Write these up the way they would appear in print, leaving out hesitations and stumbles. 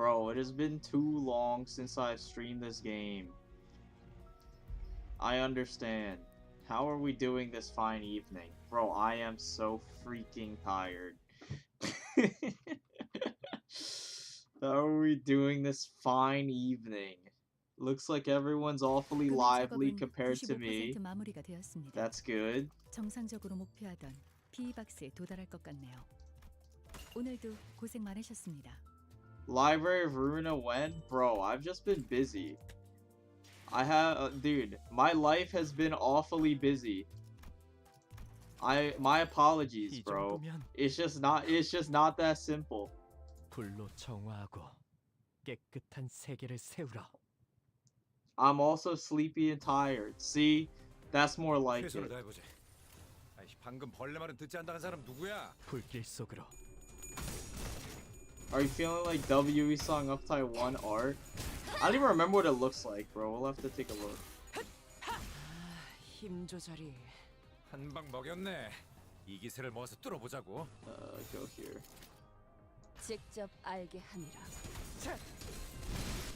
Bro, it has been too long since I've streamed this game. I understand. How are we doing this fine evening? Bro, I am so freaking tired. How are we doing this fine evening? Looks like everyone's awfully 금일 lively 작업은 compared to 95% me. 마무리가 되었습니다. That's good. 정상적으로 목표하던 PE 박스에 도달할 것 같네요. 오늘도 고생 많으셨습니다. Library of Ruina when? Bro, I've just been busy. Dude, my life has been awfully busy. My apologies, 이 bro. 정도면 It's just not that simple. 불로 정화하고 깨끗한 세계를 세우라. I'm also sleepy and tired. See? That's more like 최선을 it. 다해보지. 아이, 방금 벌레 말은 듣지 않다는 사람 누구야? 불길 속으로. Are you feeling like W.E. Song Uptie 1 art? I don't even remember what it looks like, bro. We'll have to take a look. 힘 조절이. 한 방 먹였네. 이 기세를 모아서 뚫어보자고. Go here. 직접 알게 하니라.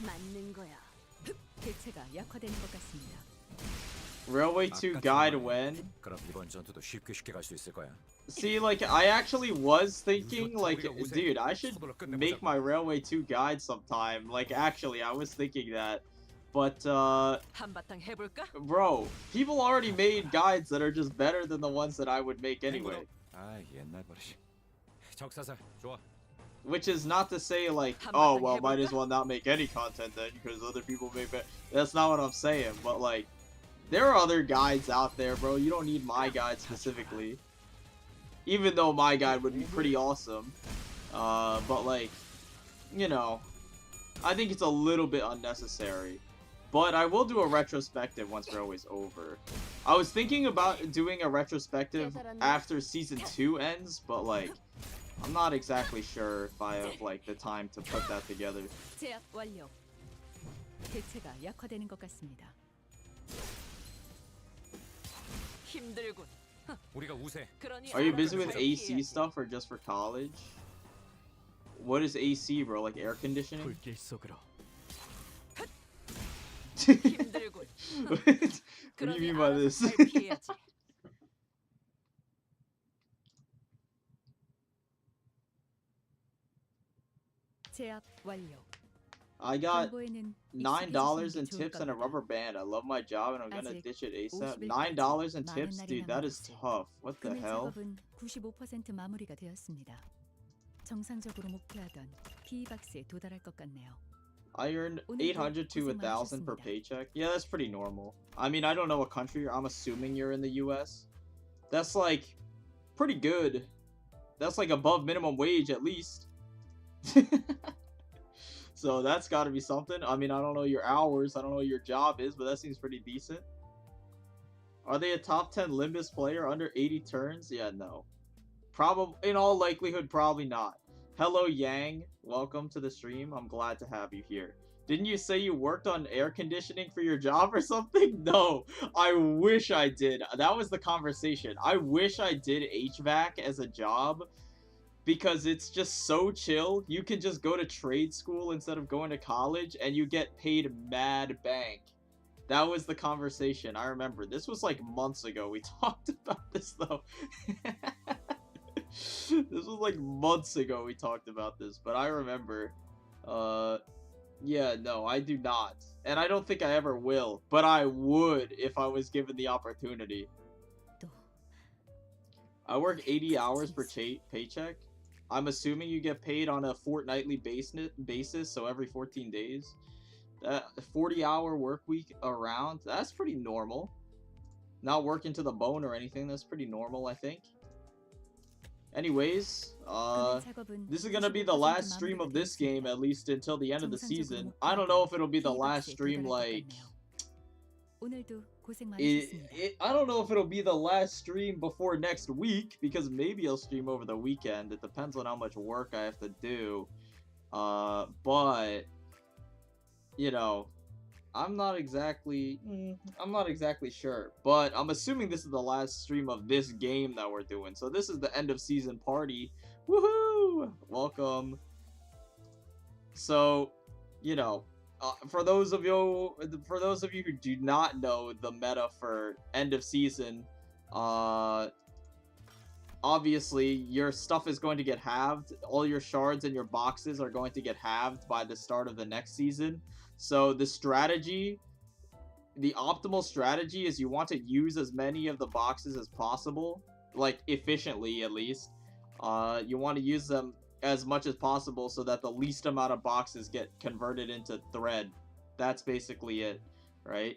맞는 거야. 대체가 약화되는 것 같습니다. Railway 2 guide when? 그럼 이번 전투도 쉽게 갈 수 있을 거야. See, like, I actually was thinking, like, dude, I should make my Railway 2 guide sometime. Like, actually, I was thinking that. But, 한바탕 해볼까? bro, people already made guides that are just better than the ones that I would make anyway. 아, 옛날 버릇이. 적사살, 좋아. Which is not to say, like, oh, well, might as well not make any content then, because other people make better. That's not what I'm saying, but, like, there are other guides out there, bro. You don't need my guide specifically. Even though my guide would be pretty awesome. But, like, you know, I think it's a little bit unnecessary. But I will do a retrospective once Railway's over. I was thinking about doing a retrospective after Season 2 ends, but, like, I'm not exactly sure if I have, like, the time to put that together. 제압 완료. 대체가 약화되는 것 같습니다. 힘들군. 우리가 우세. 그러니 Are you busy with 알아서 AC 피해야지. stuff or just for college? What is AC, bro? Like air conditioning? 불길 속으로. 힘들군. What do you 그러니 mean by 알아서 this? 잘 피해야지. 제압 완료. I got 정보에는 $9 in 익숙해지시는 게 tips and a 좋을 rubber 겁니다. band. I love my job and I'm gonna 아직 ditch it ASAP. 50일 $9 in 까지 tips, 많은 dude. 날이 That is 남았지. tough. What the 금일 hell? 작업은 95% 마무리가 되었습니다. 정상적으로 목표하던 PE 박스에 도달할 것 같네요. I earned 오늘도 800 to 고생 1,000 per 많으셨습니다. paycheck. Yeah, that's pretty normal. I mean, I don't know what country you're. I'm assuming you're in the US. That's like pretty good. That's like above minimum wage at least. So that's got to be something. I mean, I don't know your hours. I don't know what your job is, but that seems pretty decent. Are they a top 10 Limbus player under 80 turns? Yeah, no. Probably, in all likelihood, probably not. Hello, Yang. Welcome to the stream. I'm glad to have you here. Didn't you say you worked on air conditioning for your job or something? No, I wish I did. That was the conversation. I wish I did HVAC as a job because it's just so chill. You can just go to trade school instead of going to college and you get paid mad bank. That was the conversation. I remember. This was like months ago. We talked about this though. This was like months ago we talked about this, but I remember. Yeah, no, I do not. And I don't think I ever will, but I would if I was given the opportunity. 또 I work 80 hours per paycheck. I'm assuming you get paid on a fortnightly basis, so every 14 days. That 40-hour work week around, that's pretty normal. Not working to the bone or anything, that's pretty normal, I think. Anyways, 금일 작업은 this is gonna be the 95% last stream of 마무리가 this game, 되었습니다. at least until the end of the 정상적으로 season. I don't know if it'll be the last PE 박스에 stream, 도달할 것 like... 같네요. 오늘도 고생 많으셨습니다. I don't know if it'll be the last stream before next week, because maybe I'll stream over the weekend. It depends on how much work I have to do. But, you know, I'm not exactly sure. But I'm assuming this is the last stream of this game that we're doing. So this is the end of season party. Woohoo! Welcome. So, you know, for those of you who do not know the meta for end of season, obviously your stuff is going to get halved. All your shards and your boxes are going to get halved by the start of the next season. So the optimal strategy is you want to use as many of the boxes as possible, like efficiently at least. You want to use them as much as possible so that the least amount of boxes get converted into thread. That's basically it, right?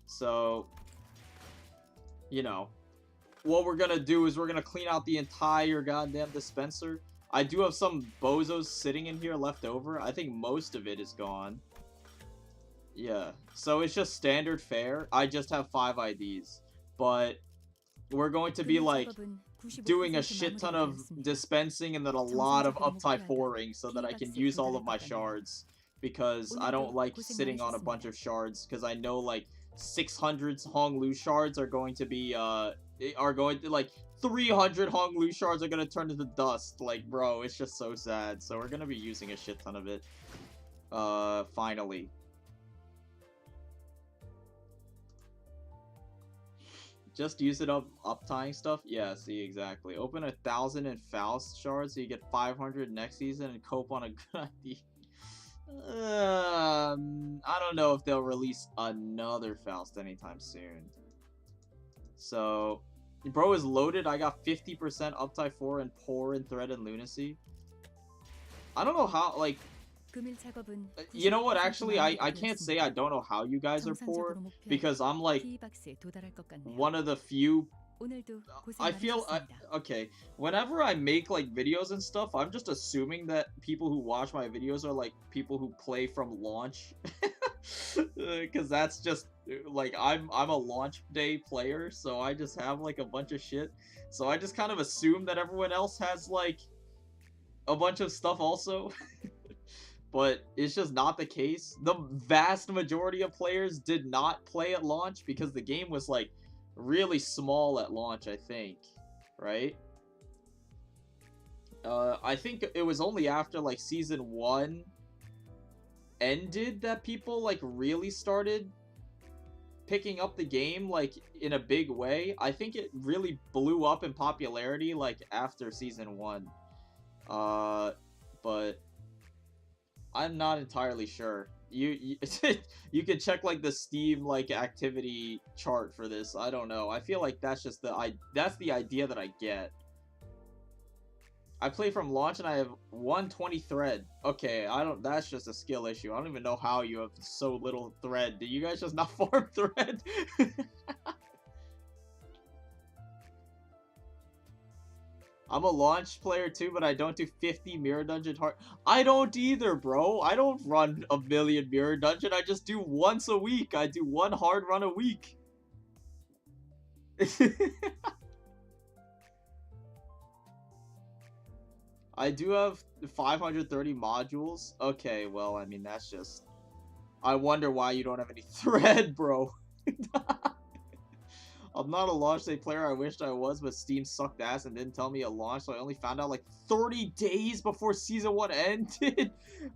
So, you know, what we're gonna do is we're gonna clean out the entire goddamn dispenser. I do have some bozos sitting in here left over. I think most of it is gone. Yeah, so it's just standard fare. I just have 5 IDs, but we're going to be like doing a shit ton of dispensing and then a lot of uptie 4ing so that I can use all of my shards, because I don't like sitting on a bunch of shards, because I know like 600 Honglu shards are going to be like 300 Honglu shards are going to turn into dust. Like, bro, it's just so sad. So we're going to be using a shit ton of it finally. Just use it up uptying stuff? Yeah, see, exactly. Open 1,000 in Faust shards so you get 500 next season and cope on a good idea. I don't know if they'll release another Faust anytime soon. So, bro is loaded. I got 50% uptie 4 and pour and thread and lunacy. I don't know how, like... You know what, actually, I can't say I don't know how you guys are poor, because I'm like one of the few. I feel okay, whenever I make like videos and stuff, I'm just assuming that people who watch my videos are like people who play from launch, because that's just like I'm a launch day player, so I just have like a bunch of shit, so I just kind of assume that everyone else has like a bunch of stuff also. But it's just not the case. The vast majority of players did not play at launch because the game was like really small at launch, I think, right? I think it was only after like season 1 ended that people like really started picking up the game like in a big way. I think it really blew up in popularity like after season 1. But I'm not entirely sure. You you can check like the Steam like activity chart for this. I don't know. I feel like that's just that's the idea that I get. I play from launch and I have 120 thread. Okay, that's just a skill issue. I don't even know how you have so little thread. Do you guys just not farm thread? I'm a launch player too, but I don't do 50 mirror dungeon hard. I don't either, bro. I don't run a million mirror dungeon. I just do once a week. I do 1 hard run a week. I do have 530 modules. Okay, well, I mean, that's just... I wonder why you don't have any thread, bro. I'm not a launch day player. I wished I was, but Steam sucked ass and didn't tell me at launch, so I only found out like 30 days before season 1 ended.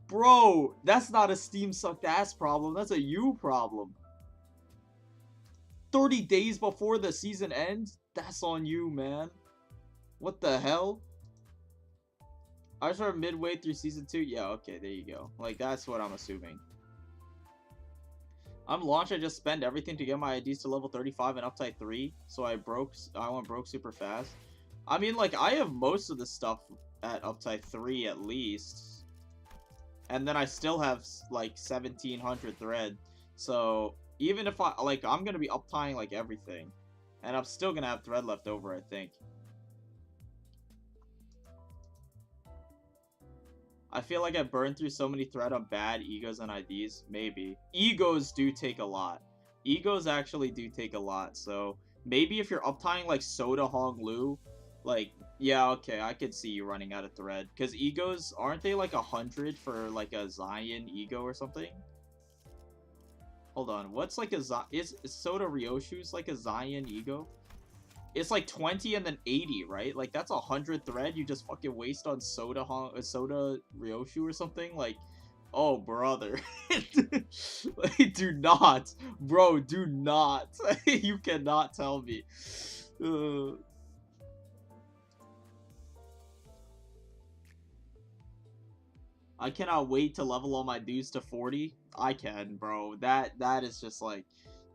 Bro, that's not a Steam sucked ass problem. That's a you problem. 30 days before the season ends? That's on you, man. What the hell? I started midway through season 2. Yeah, okay, there you go. Like, that's what I'm assuming. I'm launch, I just spend everything to get my IDs to level 35 and uptie 3, so I went broke super fast. I mean, like, I have most of the stuff at uptie 3 at least. And then I still have, like, 1,700 thread. So, even if I'm gonna be uptying, like, everything. And I'm still gonna have thread left over, I think. I feel like I burned through so many thread on bad egos and IDs. Maybe. Egos do take a lot. Egos actually do take a lot. So maybe if you're uptying like Soda Honglu, like, yeah, okay, I could see you running out of thread. Because egos, aren't they like 100 for like a Zion ego or something? Hold on, what's like a is Soda Ryoshu's like a Zion ego? It's like 20 and then 80, right? Like, that's 100 thread you just fucking waste on Soda Ryoshu or something. Like, Oh, brother. Do not. Bro, do not. You cannot tell me. Uh, I cannot wait to level all my dudes to 40. I can, bro. That is just like...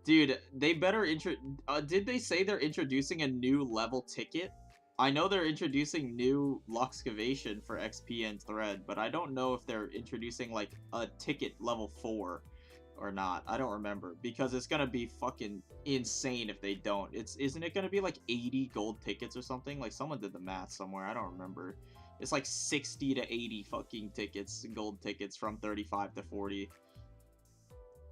Dude, they better did they say they're introducing a new level ticket? I know they're introducing new Luxcavation for XP and Thread, but I don't know if they're introducing, like, a ticket level 4 or not. I don't remember, because it's gonna be fucking insane if they don't. Isn't it gonna be, like, 80 gold tickets or something? Like, someone did the math somewhere. I don't remember. It's like 60 to 80 fucking tickets, gold tickets from 35 to 40.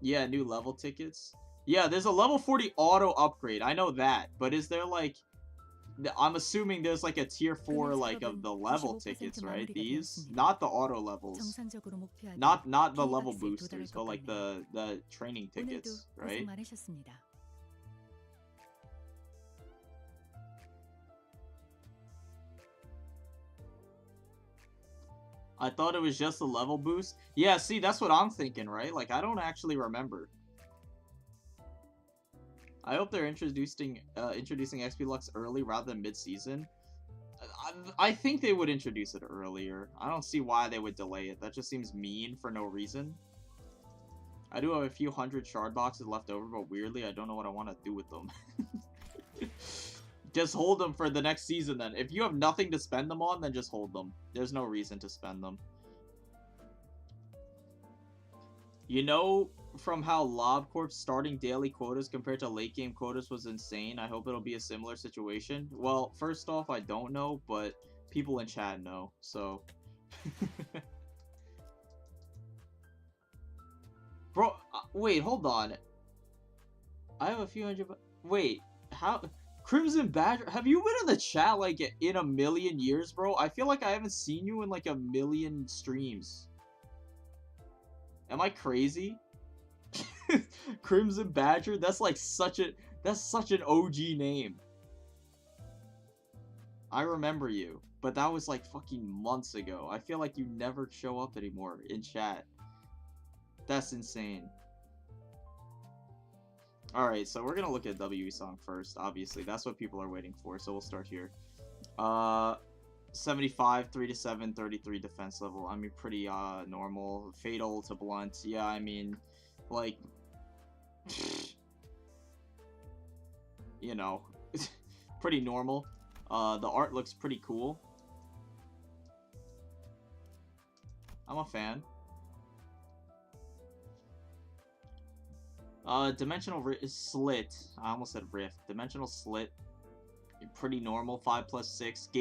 Yeah, new level tickets. Yeah, there's a level 40 auto upgrade. I know that, but is there, like... I'm assuming there's like a tier 4 like of the level tickets, right? These, not the auto levels, not the level boosters, but like the training tickets, right? I thought it was just a level boost. Yeah, see, that's what I'm thinking, right? Like, I don't actually remember. I hope they're introducing XP Lux early rather than mid-season. I think they would introduce it earlier. I don't see why they would delay it. That just seems mean for no reason. I do have a few hundred shard boxes left over, but weirdly, I don't know what I want to do with them. Just hold them for the next season then. If you have nothing to spend them on, then just hold them. There's no reason to spend them. You know, from how Lob Corp's starting daily quotas compared to late game quotas was insane. I hope it'll be a similar situation. Well, first off, I don't know, but people in chat know, so... Bro, wait, hold on. I have a few hundred... Wait, how... Crimson Badger, have you been in the chat, like, in a million years, bro? I feel like I haven't seen you in, like, a million streams. Am I crazy? Crimson Badger? That's like such an OG name. I remember you, but that was like fucking months ago. I feel like you never show up anymore in chat. That's insane. Alright, so we're gonna look at W Song first, obviously. That's what people are waiting for, so we'll start here. 75, 3 to 7, 33 defense level. I mean, pretty normal. Fatal to blunt. Yeah, I mean, like, you know, pretty normal. The art looks pretty cool. I'm a fan. Dimensional slit. I almost said rift. Dimensional slit. Pretty normal. 5+6.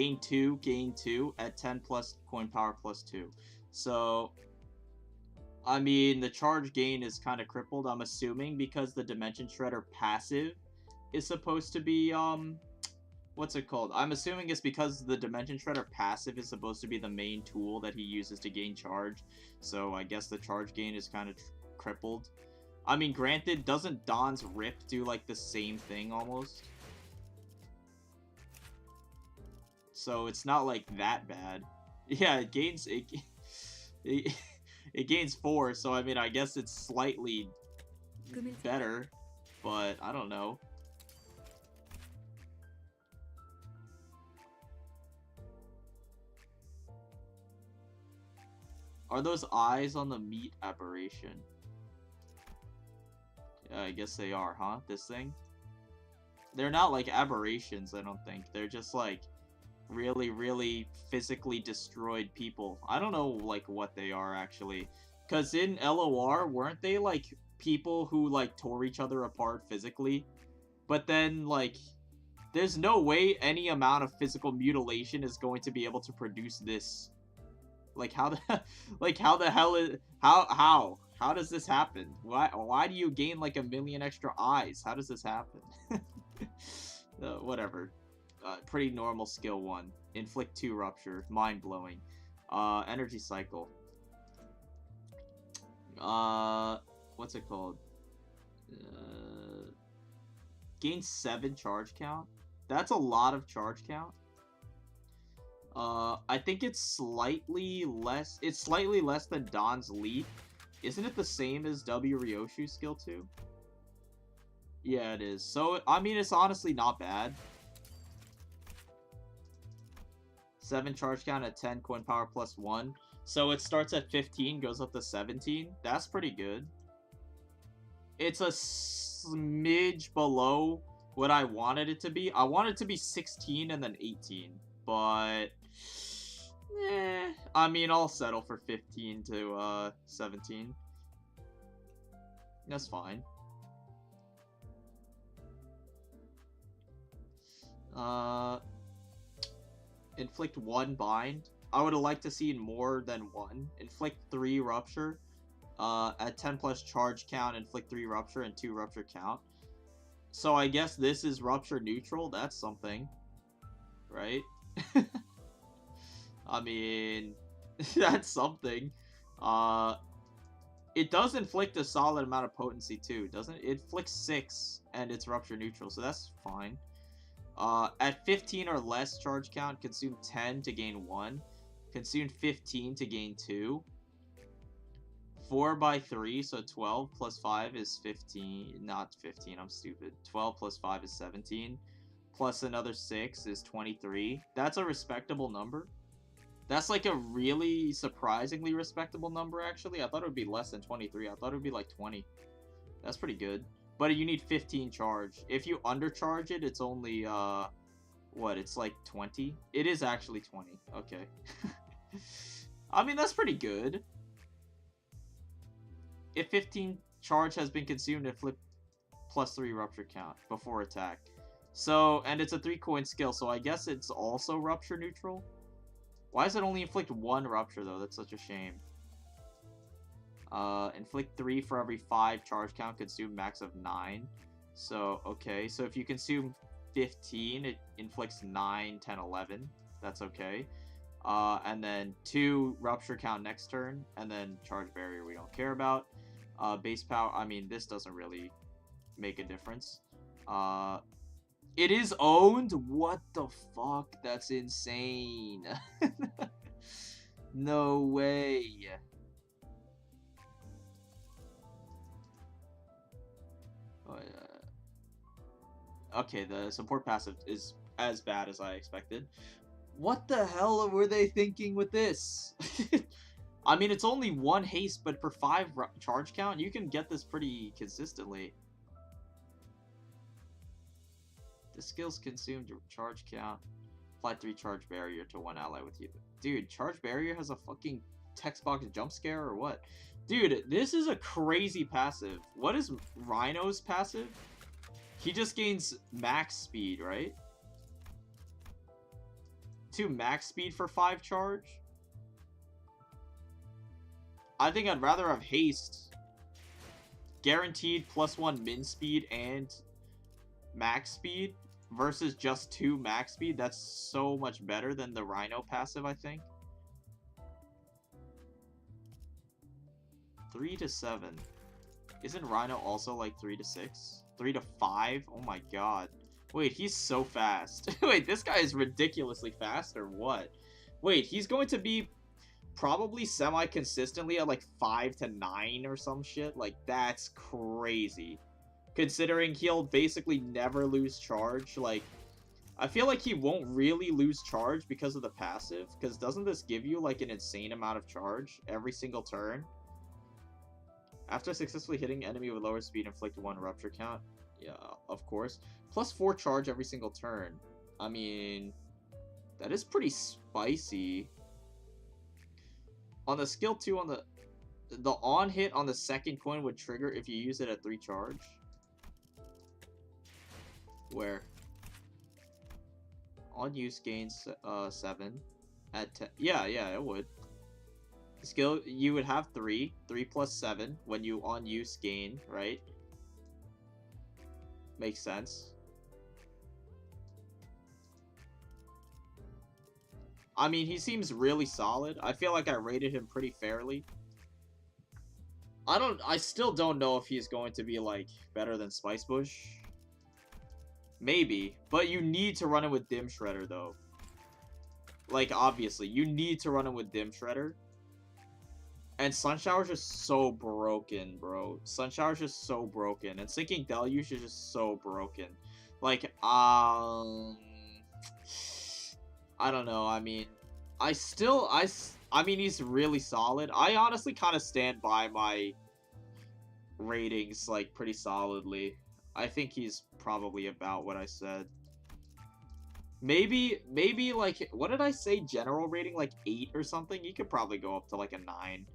Gain 2 at 10 plus coin power plus 2. So, I mean, the charge gain is kind of crippled, I'm assuming, because the Dimension Shredder passive is supposed to be, what's it called? I'm assuming it's because the Dimension Shredder passive is supposed to be the main tool that he uses to gain charge. So, I guess the charge gain is kind of crippled. I mean, granted, doesn't Don's Rip do, like, the same thing, almost? So, it's not, like, that bad. Yeah, it gains... It gains 4, so, I mean, I guess it's slightly better. But, I don't know. Are those eyes on the meat aberration? Yeah, I guess they are, huh? This thing? They're not like aberrations, I don't think. They're just like really, really physically destroyed people. I don't know like what they are actually. Because in LOR, weren't they like people who like tore each other apart physically? But then like, there's no way any amount of physical mutilation is going to be able to produce this. Like how the like how the hell is how does this happen? Why do you gain like a million extra eyes? How does this happen? Whatever. Pretty normal skill 1. Inflict 2 rupture. Mind blowing. Energy cycle. What's it called? Gain 7 charge count. That's a lot of charge count. I think it's slightly less. It's slightly less than Don's Leap. Isn't it the same as W Ryoshu's skill 2? Yeah, it is. So, I mean, it's honestly not bad. 7 charge count at 10, coin power plus 1. So it starts at 15, goes up to 17. That's pretty good. It's a smidge below what I wanted it to be. I wanted it to be 16 and then 18. But, I mean, I'll settle for 15 to 17. That's fine. Inflict 1 bind. I would have liked to see more than 1. Inflict 3 rupture. At 10 plus charge count, inflict 3 rupture and 2 rupture count. So I guess this is rupture neutral. That's something, right? I mean, that's something. It does inflict a solid amount of potency too, doesn't it? It inflicts 6 and it's rupture neutral, so that's fine. At 15 or less charge count, consume 10 to gain 1. Consume 15 to gain 2. 4 by 3, so 12 plus 5 is 15. Not 15, I'm stupid. 12 plus 5 is 17. Plus another 6 is 23. That's a respectable number. That's like a really surprisingly respectable number, actually. I thought it would be less than 23. I thought it would be like 20. That's pretty good. But you need 15 charge. If you undercharge it, it's only, what, it's like 20? It is actually 20. Okay. I mean, that's pretty good. If 15 charge has been consumed, it flip plus 3 rupture count before attack. So, and it's a 3 coin skill, so I guess it's also rupture neutral? Why does it only inflict 1 rupture, though? That's such a shame. Inflict 3 for every 5 charge count, consume max of 9. So, okay. So if you consume 15, it inflicts 9, 10, 11. That's okay. And then 2 rupture count next turn, and then charge barrier we don't care about. Base power, I mean, this doesn't really make a difference. It is owned? What the fuck? That's insane. No way. Oh, yeah. Okay, the support passive is as bad as I expected. What the hell were they thinking with this? I mean, it's only 1 haste, but for 5 charge count, you can get this pretty consistently. The skills consumed your charge count. Apply 3 charge barrier to 1 ally with you. Dude, charge barrier has a fucking text box jump scare or what? Dude, this is a crazy passive. What is Rhino's passive? He just gains max speed, right? 2 max speed for 5 charge? I think I'd rather have haste. Guaranteed +1 min speed and max speed versus just 2 max speed. That's so much better than the Rhino passive, I think. 3 to 7. Isn't Rhino also like 3 to 6? 3 to 5? Oh my god. Wait, he's so fast. Wait, this guy is ridiculously fast or what? Wait, he's going to be probably semi-consistently at like 5 to 9 or some shit. Like, that's crazy. Considering he'll basically never lose charge. Like, I feel like he won't really lose charge because of the passive. Because doesn't this give you like an insane amount of charge every single turn? After successfully hitting enemy with lower speed, inflict 1 rupture count. Yeah, of course. +4 charge every single turn. I mean, that is pretty spicy. On the skill 2, on the on hit on the second coin would trigger if you use it at 3 charge. Where? On use gains 7 at 10. Yeah, it would. Skill, you would have 3 plus 7 when you on use gain, right? Makes sense. I mean, he seems really solid. I feel like I rated him pretty fairly. I still don't know if he's going to be like better than Spice Bush. Maybe, but you need to run it with Dim Shredder though. like, obviously, you need to run him with Dim Shredder. And Sun Shower's just so broken, bro. Sun Shower's just so broken. And Sinking Deluge is just so broken. Like, I don't know. I mean, I mean, he's really solid. I honestly kind of stand by my ratings, like, pretty solidly. I think he's probably about what I said. Maybe, like, what did I say? General rating, like, 8 or something? He could probably go up to, like, a 9.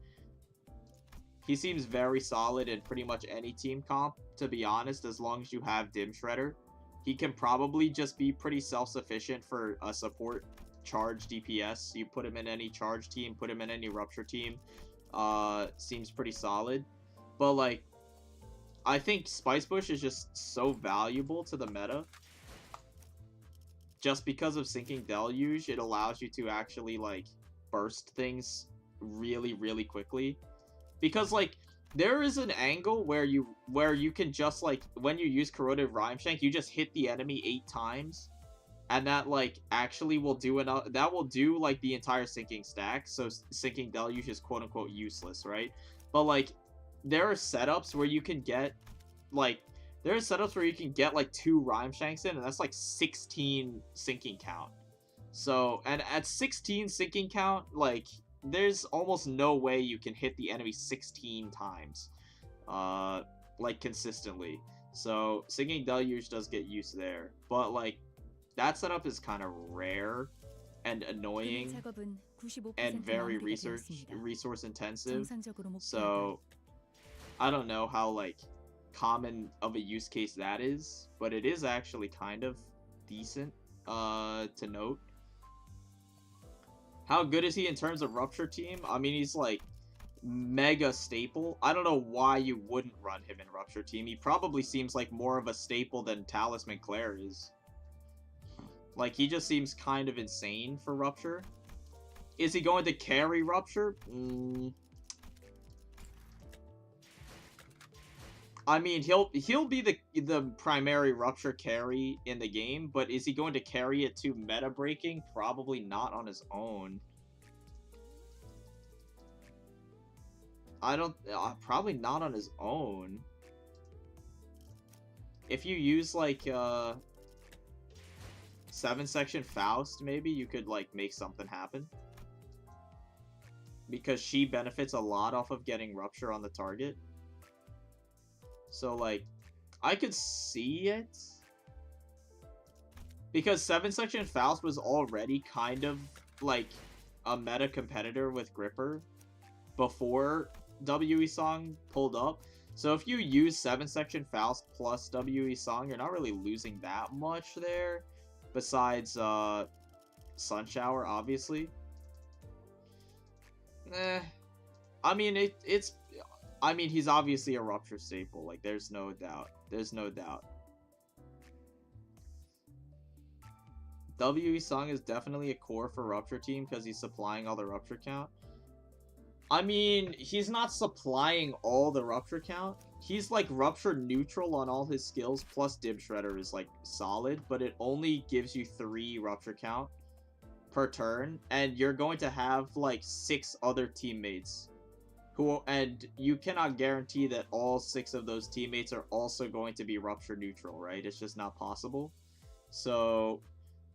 He seems very solid in pretty much any team comp, to be honest, as long as you have Dim Shredder. He can probably just be pretty self-sufficient for a support charge DPS. You put him in any charge team, put him in any rupture team. Seems pretty solid. But, like, I think Spice Bush is just so valuable to the meta. Just because of Sinking Deluge, it allows you to actually, like, burst things really, really quickly. Because, like, there is an angle where you can just, like, when you use Corrosive Rhyme Shank, you just hit the enemy 8 times. And that, like, actually will do enough. That will do, like, the entire Sinking stack. So Sinking Deluge is quote-unquote useless, right? But, like, there are setups where you can get, like, like, 2 Rhyme Shanks in, and that's, like, 16 Sinking count. So, and at 16 Sinking count, like, there's almost no way you can hit the enemy 16 times, like, consistently. So, Sinking Deluge does get used there. But, like, that setup is kind of rare and annoying and very resource intensive. So, I don't know how, like, common of a use case that is, but it is actually kind of decent to note. How good is he in terms of rupture team? I mean, he's like mega staple. I don't know why you wouldn't run him in rupture team. He probably seems like more of a staple than Talisman Claire is. Like, he just seems kind of insane for rupture. Is he going to carry rupture? I mean, he'll be the primary rupture carry in the game, but is he going to carry it to meta breaking? Probably not on his own. Probably not on his own. If you use, like, 7-section Faust, maybe you could, like, make something happen. Because she benefits a lot off of getting rupture on the target. So, like, I could see it. Because 7-section Faust was already kind of, like, a meta competitor with Gripper before W.E. Song pulled up. So if you use 7-section Faust plus W.E. Song, you're not really losing that much there. Besides, Sun Shower, obviously. I mean, it's... I mean, he's obviously a rupture staple. Like, there's no doubt. There's no doubt. W.E. Song is definitely a core for rupture team because he's supplying all the rupture count. I mean, he's not supplying all the rupture count. He's, like, rupture neutral on all his skills, plus Dim Shredder is, like, solid, but it only gives you 3 rupture count per turn, and you're going to have, like, 6 other teammates. And you cannot guarantee that all 6 of those teammates are also going to be rupture neutral, right? It's just not possible. So,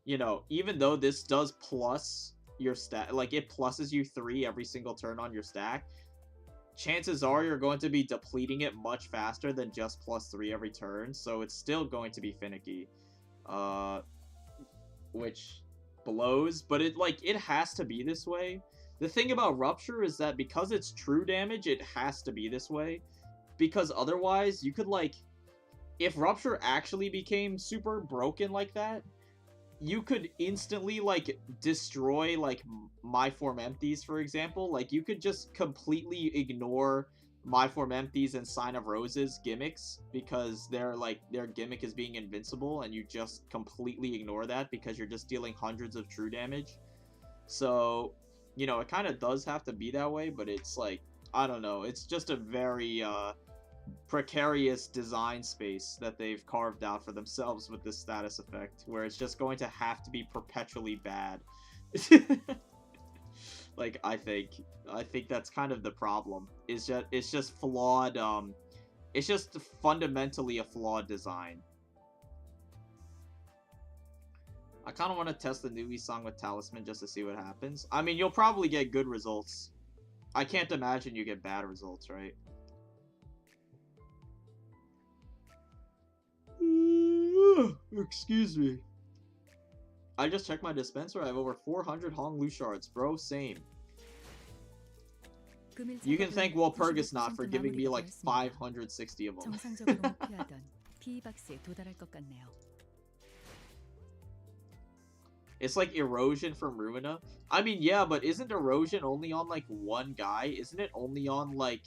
you know, even though this does plus your stat, like, it pluses you 3 every single turn on your stack, chances are you're going to be depleting it much faster than just plus 3 every turn, so it's still going to be finicky. Which blows, but it has to be this way. The thing about Rupture is that because it's true damage, it has to be this way. Because otherwise, you could, like... If Rupture actually became super broken like that, you could instantly, like, destroy, like, My Form Empties, for example. Like, you could just completely ignore My Form Empties and Sign of Roses gimmicks because their gimmick is being invincible, and you just completely ignore that because you're just dealing hundreds of true damage. So... You know, it kind of does have to be that way, but it's like, I don't know, it's just a very precarious design space that they've carved out for themselves with this status effect, where it's just going to have to be perpetually bad Like, I think that's kind of the problem. It's just flawed. It's just fundamentally a flawed design. I kind of want to test the new Yi Sang with Talisman just to see what happens. I mean, you'll probably get good results. I can't imagine you get bad results, right? Excuse me. I just checked my dispenser. I have over 400 Honglu shards, bro. Same. You can thank Walpurgis not for giving me like 560 of them. 정상적으로 목표하던 PE 박스에 도달할 것 같네요. It's like erosion from Ruina. I mean, yeah, but isn't erosion only on like one guy? Isn't it only on like,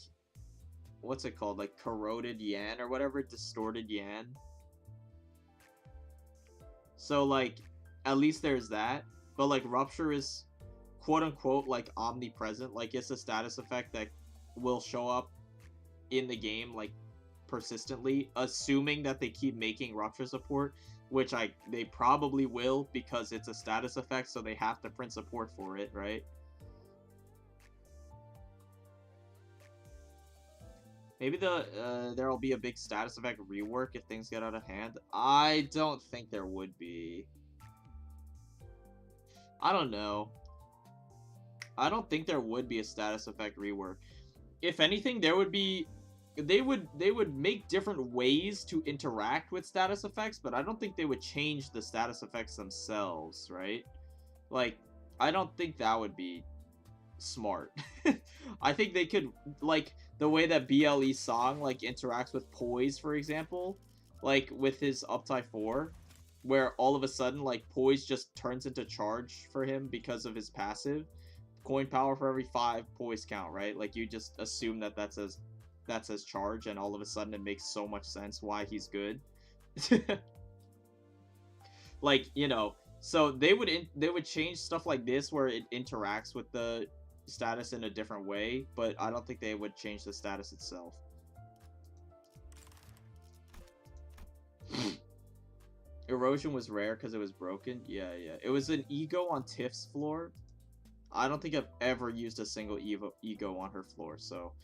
what's it called? Like corroded Yan or whatever, distorted Yan. So like, at least there's that. But like rupture is quote unquote like omnipresent. Like it's a status effect that will show up in the game like persistently, assuming that they keep making rupture support. Which they probably will because it's a status effect, so they have to print support for it, right? Maybe there'll be a big status effect rework if things get out of hand. I don't think there would be. I don't know. I don't think there would be a status effect rework. If anything, there would be. They would make different ways to interact with status effects, but I don't think they would change the status effects themselves, right? Like, I don't think that would be smart. I think they could, like, the way that BLE Song, like, interacts with Poise, for example, like, with his Uptie 4, where all of a sudden, like, Poise just turns into charge for him because of his passive. Coin power for every 5 Poise count, right? Like, you just assume that that says charge, and all of a sudden it makes so much sense why he's good. Like, you know, so they would change stuff like this where it interacts with the status in a different way, but I don't think they would change the status itself. Erosion was rare because it was broken. Yeah. It was an ego on Tiff's floor. I don't think I've ever used a single ego on her floor, so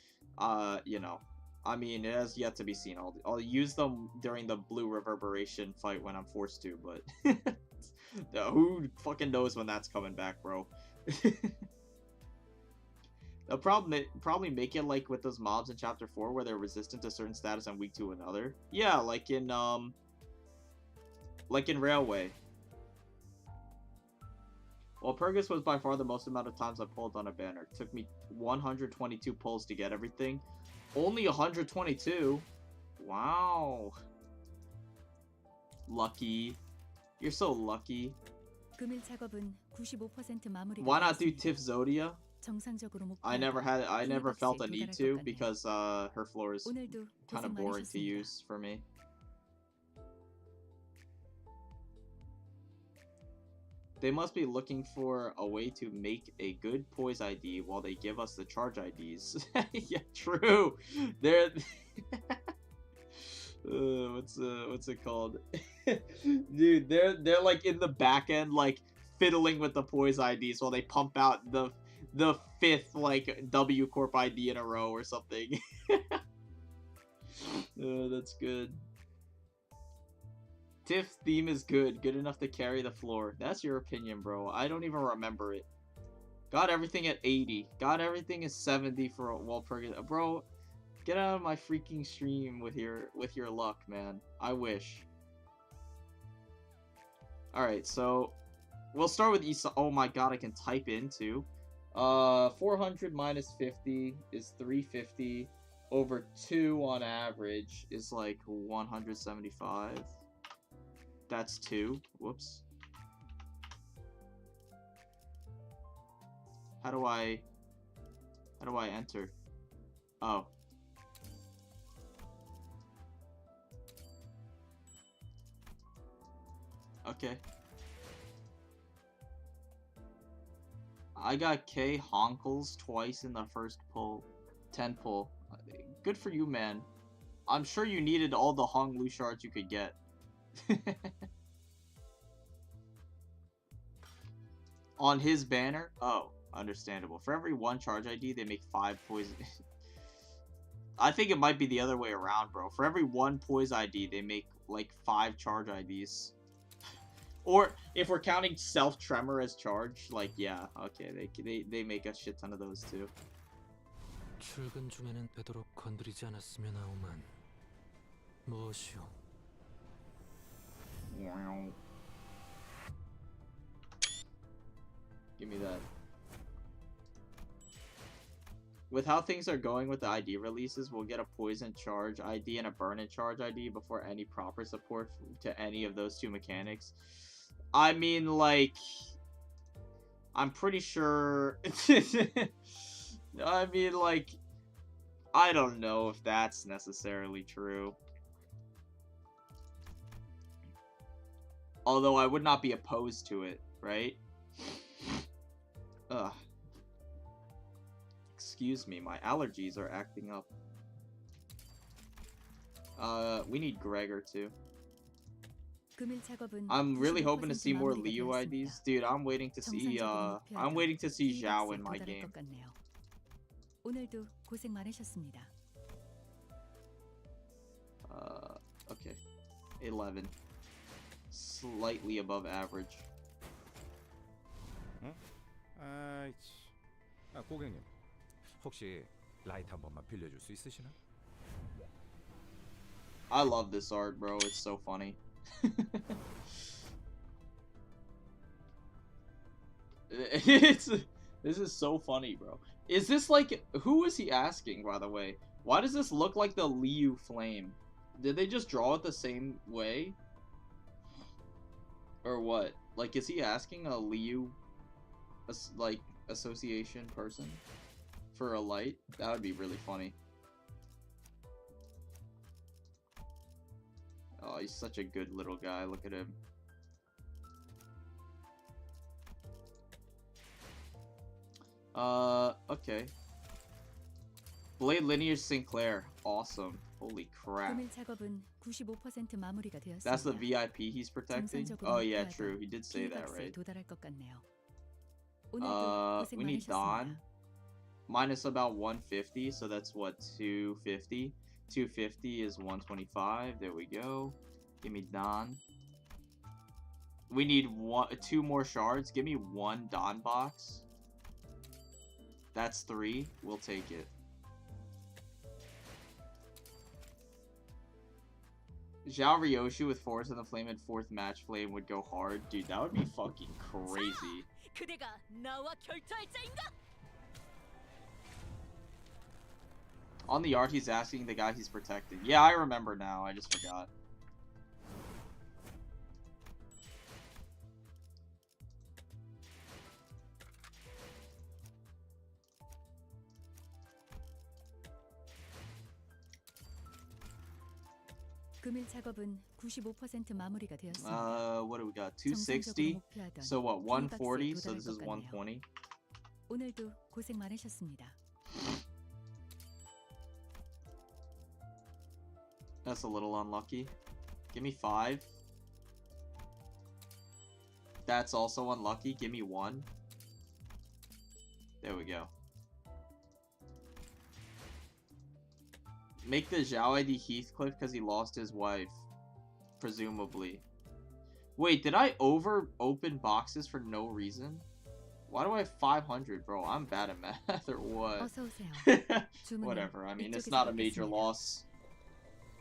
you know, I mean, it has yet to be seen. I'll use them during the blue reverberation fight when I'm forced to, but who fucking knows when that's coming back, bro? They'll probably make it like with those mobs in Chapter 4 where they're resistant to certain status and weak to another. Yeah, like in Railway. Well, Purgus was by far the most amount of times I pulled on a banner. It took me 122 pulls to get everything. Only 122? Wow. Lucky. You're so lucky. 금일 작업은 95% 마무리가 Why not do 되었습니다. Tiff Zodia? 정상적으로 I never 목표하던 felt a PE need 박스에 to 도달할 것 because her floor is 오늘도 kind of 고생 boring to 많으셨습니다. use for me. They must be looking for a way to make a good Poise ID while they give us the charge IDs. Yeah, true. They're what's it called? Dude, they're like in the back end, like fiddling with the Poise IDs while they pump out the 5th like W Corp ID in a row or something. That's good. Tiff's theme is good enough to carry the floor. That's your opinion, bro. I don't even remember it. Got everything at 80. Got everything at 70 for Walpurgis. Bro, get out of my freaking stream with your luck, man. I wish. Alright, so we'll start with Isa. Oh my god, I can type in too. 400 minus 50 is 350. Over 2 on average is like 175. That's 2. Whoops. How do I enter? Oh. Okay. I got K honkles twice in the first pull. 10 pull. Good for you, man. I'm sure you needed all the Hong Lu shards you could get. On his banner? Oh, understandable. For every 1 charge ID, they make 5 poison. I think it might be the other way around, bro. For every 1 poise ID, they make like 5 charge IDs. Or if we're counting self tremor as charge, like yeah, okay, they make a shit ton of those too. 출근 중에는 되도록 건드리지 않았으면 하오만. 무엇이오? Wow. Give me that. With how things are going with the ID releases, we'll get a poison charge ID and a burn and charge ID before any proper support to any of those 2 mechanics. I mean, like, I'm pretty sure. I mean, like, I don't know if that's necessarily true. Although I would not be opposed to it, right? Ugh. Excuse me, my allergies are acting up. We need Gregor too. I'm really hoping to see more Liu IDs. Dude, I'm waiting to see Zhao in my game. 오늘도 고생 많으셨습니다. Okay. 11. Slightly above average. 응? 고객님. 혹시 라이트 한 번만 빌려줄 수 있으시나? I love this art, bro. It's so funny. This is so funny, bro. Is this like, who is he asking, by the way? Why does this look like the Liu flame? Did they just draw it the same way? Or what? Like, is he asking a Liu, like, association person for a light? That would be really funny. Oh, he's such a good little guy. Look at him. Okay. Blade Lineage Sinclair. Awesome. Holy crap. 작업은 95% 마무리가 되었습니다. That's the VIP he's protecting? Oh yeah, true. He did say that, right? 도달할 것 같네요. 오늘도 고생 We need Dawn. Minus about 150, so that's what, 250? 250 is 125. There we go. Give me Dawn. We need 2 more shards. Give me 1 Dawn box. That's 3. We'll take it. Zhao Ryoshi with 4th in the flame and 4th match flame would go hard. Dude, that would be fucking crazy. 그대가 나와 결투할 자인가? On the art, he's asking the guy he's protecting. Yeah, I remember now. I just forgot. 금일 작업은 95% 마무리가 되었습니다. What do we got? 260. So what? 140. So this is 120. 오늘도 고생 많으셨습니다. That's a little unlucky. Give me 5. That's also unlucky. Give me 1. There we go. Make the Zhao ID Heathcliff because he lost his wife. Presumably. Wait, did I open boxes for no reason? Why do I have 500, bro? I'm bad at math or what? 어서 오세요. Whatever, I mean, it's not a major loss.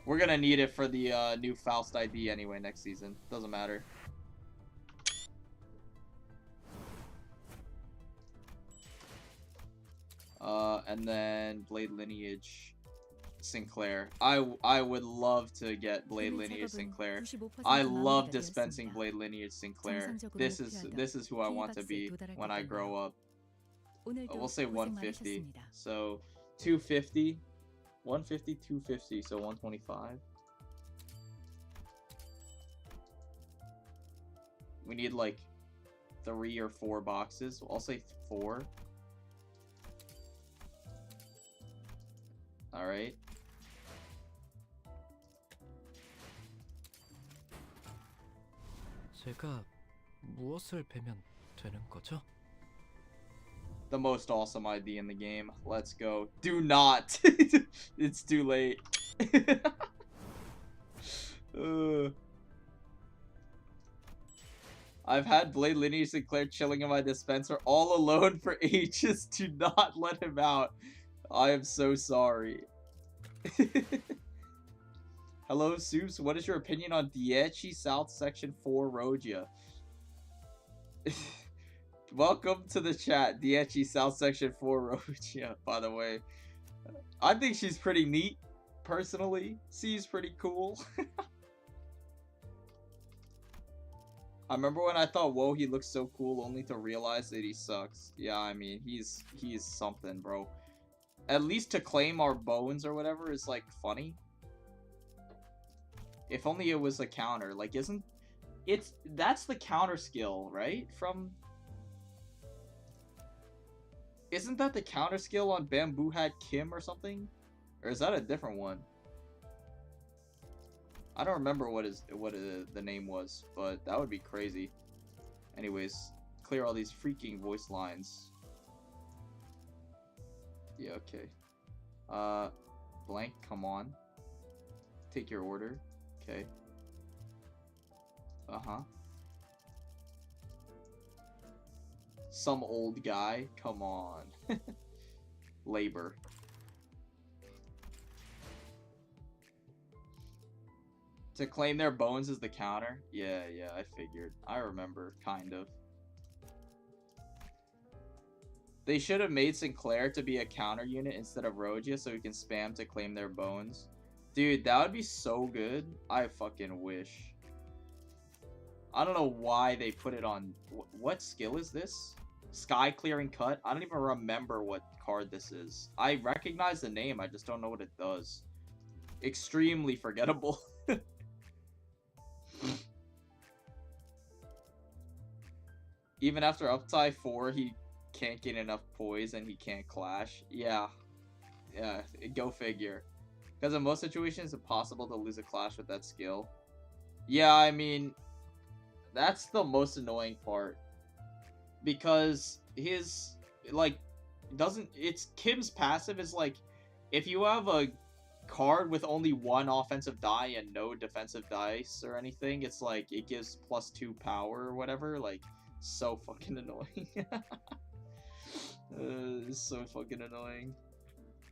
We're gonna need it for the new Faust ID anyway next season. Doesn't matter. And then Blade Lineage Sinclair. I would love to get Blade Lineage Sinclair. I love dispensing Blade Lineage Sinclair. This is who I want to be when I grow up. We'll say 150. So 250. 150, 250, so 125. We need like 3 or 4 boxes. I'll say 4. Alright. 제가 무엇을 베면 되는 거죠? The most awesome ID in the game. Let's go. Do not. It's too late. I've had Blade Lineage Sinclair chilling in my dispenser all alone for ages. Do not let him out. I am so sorry. Hello, Soups. What is your opinion on Dieci South Section 4 Rogia? Welcome to the chat, Dieci South Section 4 Rogia, by the way. I think she's pretty neat, personally. She's pretty cool. I remember when I thought, whoa, he looks so cool, only to realize that he sucks. Yeah, I mean, he's something, bro. At least to claim our bones or whatever is, like, funny. If only it was a counter. Like, that's the counter skill, right? Isn't that the counter skill on Bamboo Hat Kim or something? Or is that a different one? I don't remember what the name was, but that would be crazy. Anyways, clear all these freaking voice lines. Yeah, okay. Blank, come on. Take your order. Okay. Uh-huh. Some old guy? Come on. Labor. To claim their bones as the counter? Yeah, I figured. I remember, kind of. They should have made Sinclair to be a counter unit instead of Rogia so we can spam to claim their bones. Dude, that would be so good. I fucking wish. I don't know why they put it on... What skill is this? Sky Clearing Cut? I don't even remember what card this is. I recognize the name, I just don't know what it does. Extremely forgettable. Even after uptie 4, he can't get enough poise and he can't clash. Yeah, go figure. Because in most situations, it's impossible to lose a clash with that skill. Yeah, I mean, that's the most annoying part. Because his, like, Kim's passive is like, if you have a card with only one offensive die and no defensive dice or anything, it's like, it gives +2 power or whatever, like, so fucking annoying. It's so fucking annoying.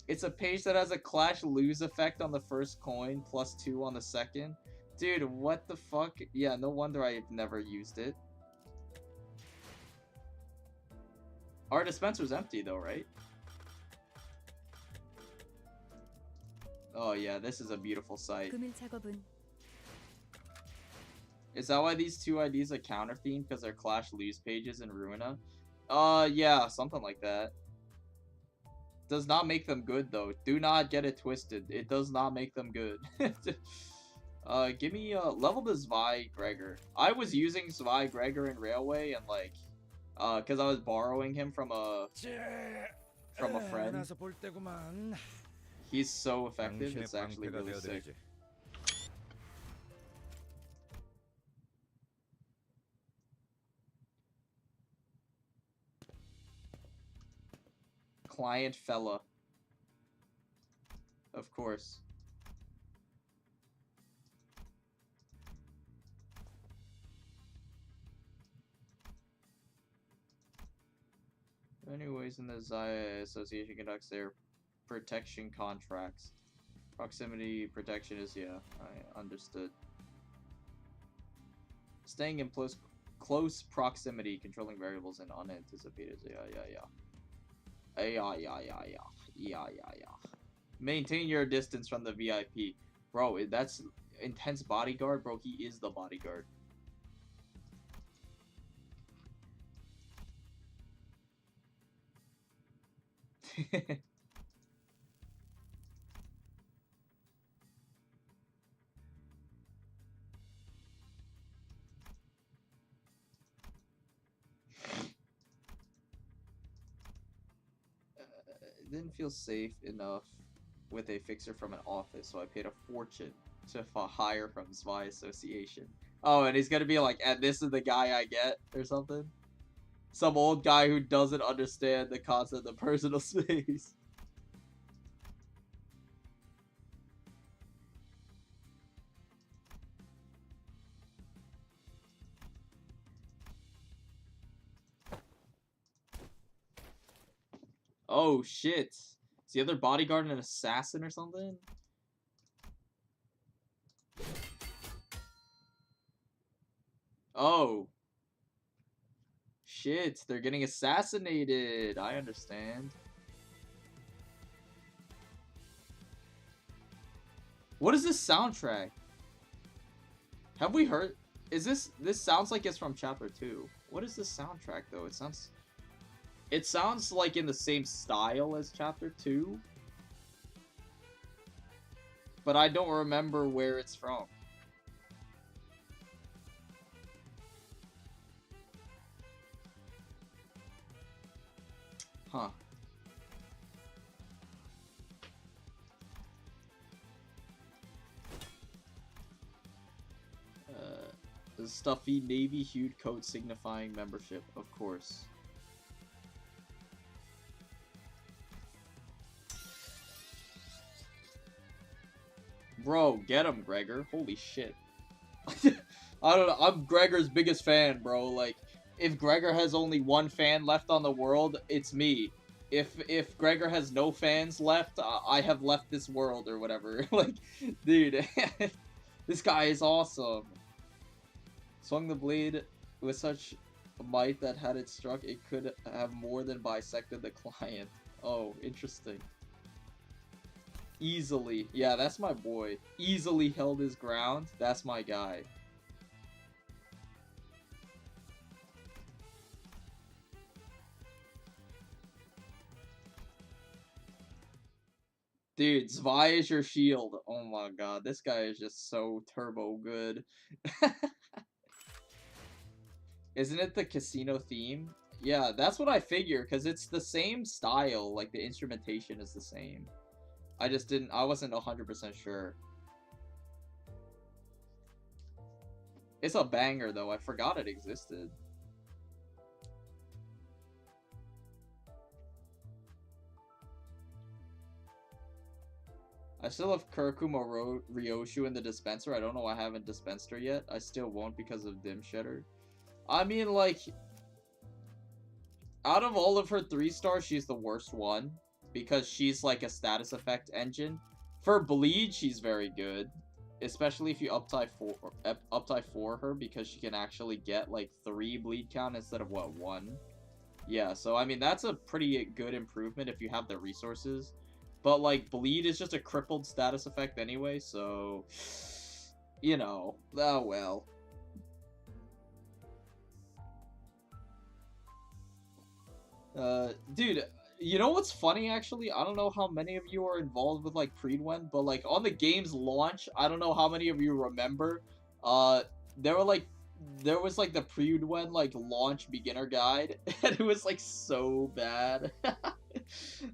It's a page that has a clash lose effect on the first coin, +2 on the second. Dude, what the fuck? Yeah, no wonder I've never used it. Our dispenser's empty though, right? Oh yeah, this is a beautiful sight. 금일 작업은 Is that why these two IDs are counter themed? Because they're clash lose pages in Ruina? Yeah, something like that. Does not make them good though. Do not get it twisted. It does not make them good. Give me level to Zwei Gregor. I was using Zwei Gregor in Railway and like because I was borrowing him from a friend. He's so effective, it's actually really sick. Client fella. Of course. Anyways, in the Zaya Association conducts their protection contracts. Proximity protection is, yeah, I understood. Staying in close proximity, controlling variables and unanticipated. Yeah. Maintain your distance from the VIP. Bro, that's intense bodyguard. Bro, he is the bodyguard. Didn't feel safe enough with a fixer from an office, so I paid a fortune to hire from Zwei Association. Oh, and he's gonna be like, and this is the guy I get, or something? Some old guy who doesn't understand the concept of personal space. Oh shit. Is the other bodyguard an assassin or something? Oh. Shit, they're getting assassinated. I understand. What is this soundtrack? Have we heard? Is this sounds like it's from chapter 2. What is this soundtrack though? It sounds like in the same style as chapter 2. But I don't remember where it's from. Huh. The stuffy navy hued coat signifying membership, of course. Bro, get him, Gregor. Holy shit. I don't know. I'm Gregor's biggest fan, bro. Like, if Gregor has only one fan left on the world, it's me. If Gregor has no fans left, I have left this world or whatever. Like, dude, this guy is awesome. Swung the blade with such might that had it struck, it could have more than bisected the client. Oh, interesting. Easily. Yeah, that's my boy. Easily held his ground. That's my guy. Dude, Zwei is your shield. Oh my god, this guy is just so turbo good. Isn't it the casino theme? Yeah, that's what I figure, because it's the same style. Like, the instrumentation is the same. I wasn't 100% sure. It's a banger, though. I forgot it existed. I still have Kurokuma Ryoshu in the dispenser. I don't know why I haven't dispensed her yet. I still won't because of Dim Shedder. I mean, like, out of all of her 3-stars, she's the worst one. Because she's like a status effect engine. For Bleed, she's very good. Especially if you up-tie 4 her, because she can actually get like 3 bleed count instead of what, 1? Yeah, so I mean, that's a pretty good improvement if you have the resources. But like, Bleed is just a crippled status effect anyway, so, you know, oh well. Dude, you know what's funny, actually? I don't know how many of you are involved with, like, Predwen, but, like, on the game's launch, I don't know how many of you remember, there was, like, the Predwen, like, launch beginner guide, and it was, like, so bad.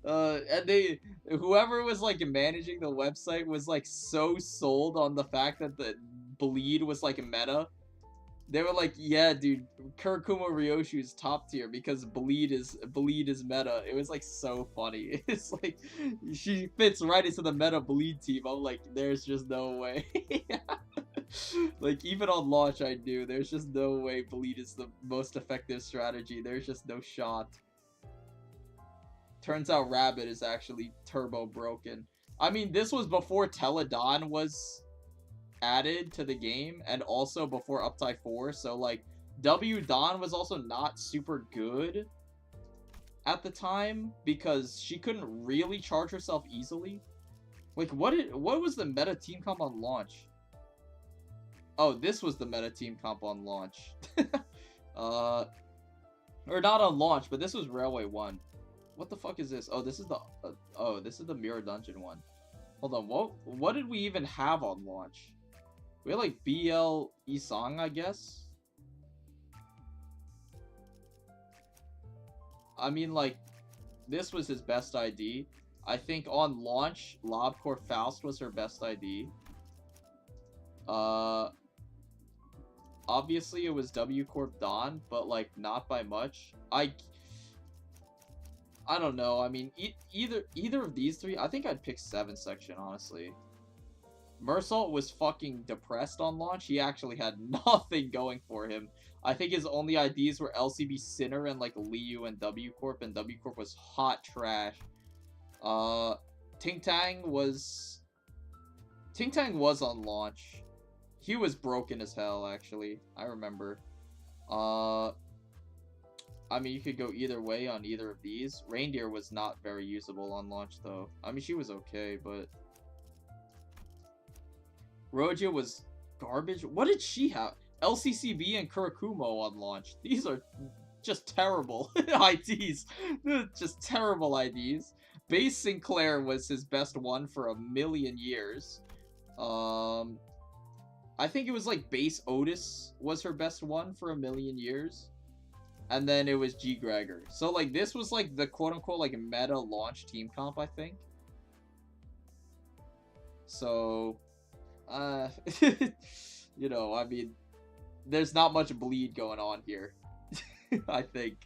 And whoever was, like, managing the website was, like, so sold on the fact that the Bleed was, like, meta. They were like, yeah, dude, Kurokuma Ryoshu is top tier because Bleed is meta. It was like so funny. It's like she fits right into the meta Bleed team. I'm like, there's just no way. Like, even on launch, I knew there's just no way Bleed is the most effective strategy. There's just no shot. Turns out Rabbit is actually turbo broken. I mean, this was before Teledon was added to the game, and also before Uptie 4, so like W Dawn was also not super good at the time because she couldn't really charge herself easily. Like, what was the meta team comp on launch? Oh, this was the meta team comp on launch. Or not on launch, but this was Railway 1. What the fuck is this? Oh, this is the Mirror Dungeon one. Hold on, what did we even have on launch? We had, like, Corp Yi Sang, I guess? I mean, like, this was his best ID. I think on launch, Lobcore Faust was her best ID. obviously it was W Corp Don, but like not by much. I don't know. I mean, either of these three, I think I'd pick 7 section, honestly. Mersault was fucking depressed on launch. He actually had nothing going for him. I think his only IDs were LCB Sinner and like Liu and W Corp was hot trash. Ting Tang was on launch. He was broken as hell, actually. I remember. I mean, you could go either way on either of these. Reindeer was not very usable on launch, though. I mean, she was okay, but... Roja was garbage. What did she have? LCCB and Kurakumo on launch. These are just terrible IDs. Just terrible IDs. Base Sinclair was his best one for a million years. I think it was like Base Otis was her best one for a million years. And then it was G. Gregor. So, like, this was, like, the quote-unquote, like, meta launch team comp, I think. So, you know, I mean, there's not much bleed going on here, I think.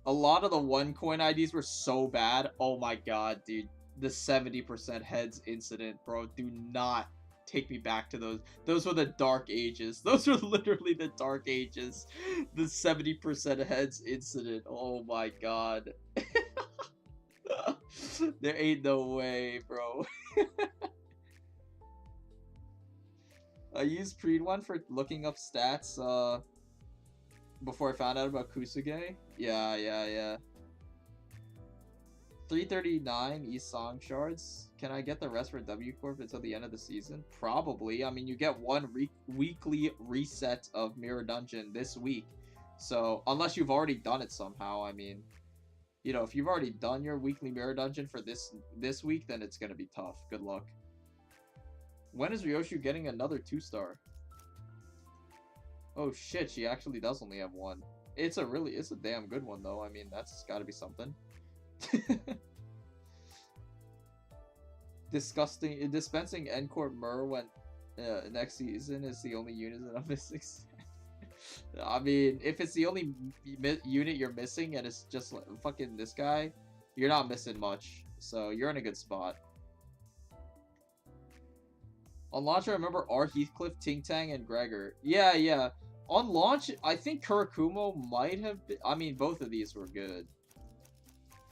A lot of the one coin IDs were so bad. Oh my god, dude. The 70% heads incident, bro. Do not take me back to those. Those were the dark ages. Those were literally the dark ages. The 70% heads incident. Oh my god. There ain't no way, bro. I used Preed1 for looking up stats before I found out about Kusuge. Yeah. 339 Yi Sang shards. Can I get the rest for W Corp until the end of the season? Probably. I mean, you get one weekly reset of Mirror Dungeon this week. So, unless you've already done it somehow, I mean, you know, if you've already done your weekly Mirror Dungeon for this week, then it's gonna be tough. Good luck. When is Ryoshu getting another 2-star? Oh shit, she actually does only have one. It's a damn good one though. I mean, that's gotta be something. Disgusting. Dispensing Corp Mer when next season is the only unit that I'm missing. I mean, if it's the only unit you're missing and it's just like, fucking this guy, you're not missing much. So you're in a good spot. On launch, I remember R. Heathcliff, Ting Tang, and Gregor. Yeah. On launch, I think Kurakumo might have been... I mean, both of these were good.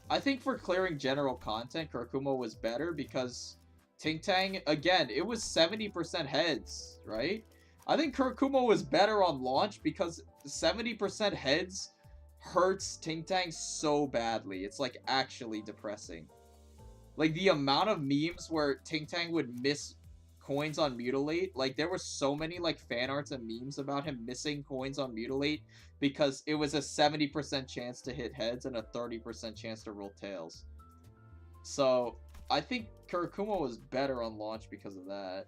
I think for clearing general content, Kurakumo was better because Ting Tang, again, it was 70% heads, right? I think Kurakumo was better on launch because 70% heads hurts Ting Tang so badly. It's, like, actually depressing. Like, the amount of memes where Ting Tang would miss coins on Mutilate, like, there were so many, like, fan arts and memes about him missing coins on Mutilate because it was a 70% chance to hit heads and a 30% chance to roll tails. So, I think Kurakumo was better on launch because of that.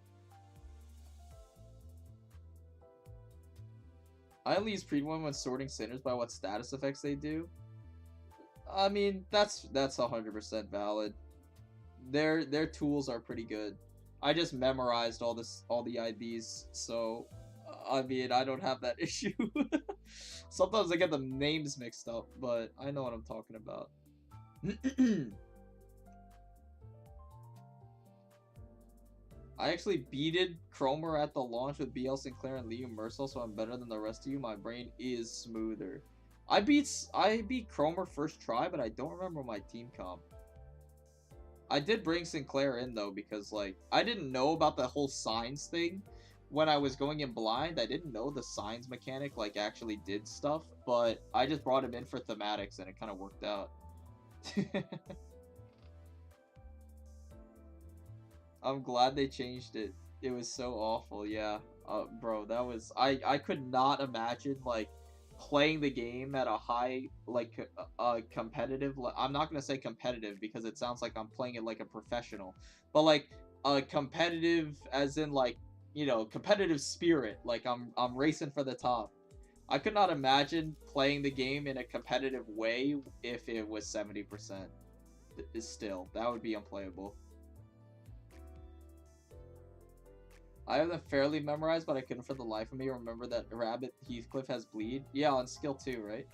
I only use Preed1 when sorting sinners by what status effects they do. I mean, that's 100% valid. Their tools are pretty good. I just memorized all the IDs, so I mean, I don't have that issue. Sometimes I get the names mixed up, but I know what I'm talking about. I actually beated Cromer at the launch with BL Sinclair and Liu Mercel, so I'm better than the rest of you. My brain is smoother. I beat Cromer first try, but I don't remember my team comp. I did bring Sinclair in, though, because, like, I didn't know about the whole signs thing when I was going in blind. I didn't know the signs mechanic, like, actually did stuff, but I just brought him in for thematics, and it kind of worked out. I'm glad they changed it. It was so awful, yeah. Bro, that was... I could not imagine, like, playing the game at a high, like, competitive... I'm not gonna say competitive because it sounds like I'm playing it like a professional. But, like, competitive as in, like, you know, competitive spirit. Like, I'm racing for the top. I could not imagine playing the game in a competitive way if it was 70%. Still, that would be unplayable. I have them fairly memorized, but I couldn't for the life of me remember that Rabbit Heathcliff has bleed. Yeah, on skill 2, right?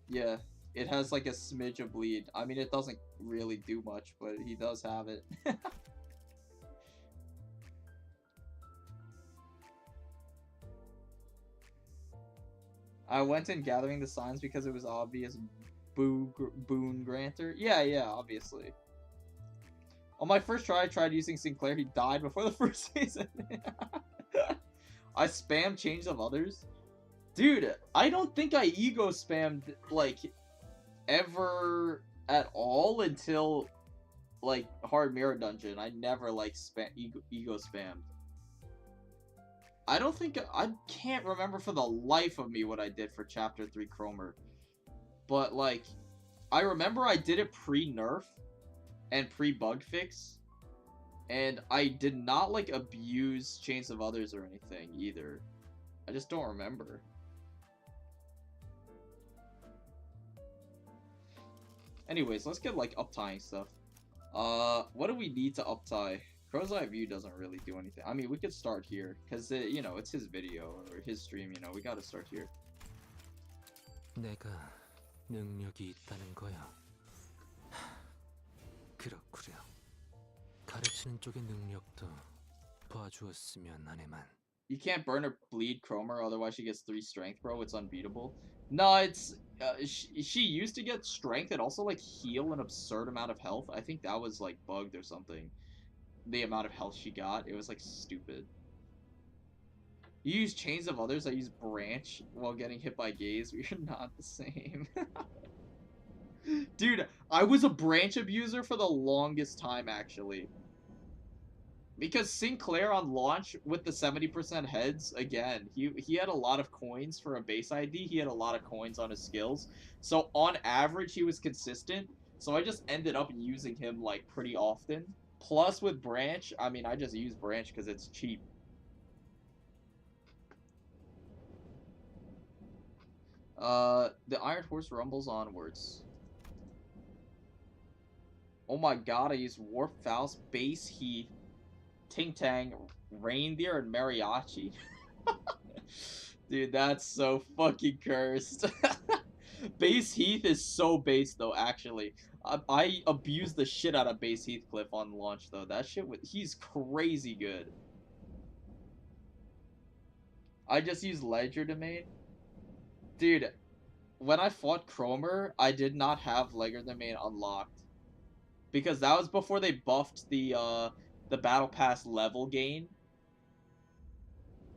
Yeah, it has like a smidge of bleed. I mean, it doesn't really do much, but he does have it. I went in gathering the signs because it was obvious boon granter. Yeah, obviously. On my first try, I tried using Sinclair. He died before the first season. I spam change of others. Dude, I don't think I ego spammed, like, ever at all until, like, Hard Mirror Dungeon. I never, like, ego spammed. I don't think, I can't remember for the life of me what I did for Chapter 3 Cromer. But, like, I remember I did it pre-nerf and pre-bug fix. And I did not, like, abuse Chains of Others or anything, either. I just don't remember. Anyways, let's get, like, uptying stuff. What do we need to uptie? Crow's Eye View doesn't really do anything. I mean, we could start here, because, you know, it's his video, or his stream, you know, we gotta start here. 내가 능력이 있다는 거야. 그렇구려. 가르치는 쪽의 능력도 봐주었으면 하네만. You can't burn or bleed Cromer, otherwise she gets 3 strength, bro. It's unbeatable. No, it's... she used to get strength and also, like, heal an absurd amount of health. I think that was, like, bugged or something. The amount of health she got. It was, like, stupid. You use Chains of Others, I use Branch while getting hit by Gaze. We are not the same. Dude, I was a Branch abuser for the longest time, actually. Because Sinclair on launch with the 70% heads, again, he had a lot of coins for a base ID. He had a lot of coins on his skills. So on average, he was consistent. So I just ended up using him, like, pretty often. Plus with Branch, I mean, I just use Branch because it's cheap. The Iron Horse rumbles onwards. Oh my god, I used Warp Faust, Base Heath, Ting Tang, Reindeer, and Mariachi. Dude, that's so fucking cursed. Base Heath is so base, though, actually. I abused the shit out of Base Heathcliff on launch, though. That shit, he's crazy good. I just used Ledger Domain. Dude, when I fought Cromer, I did not have Ledger Domain unlocked. Because that was before they buffed the Battle Pass level gain.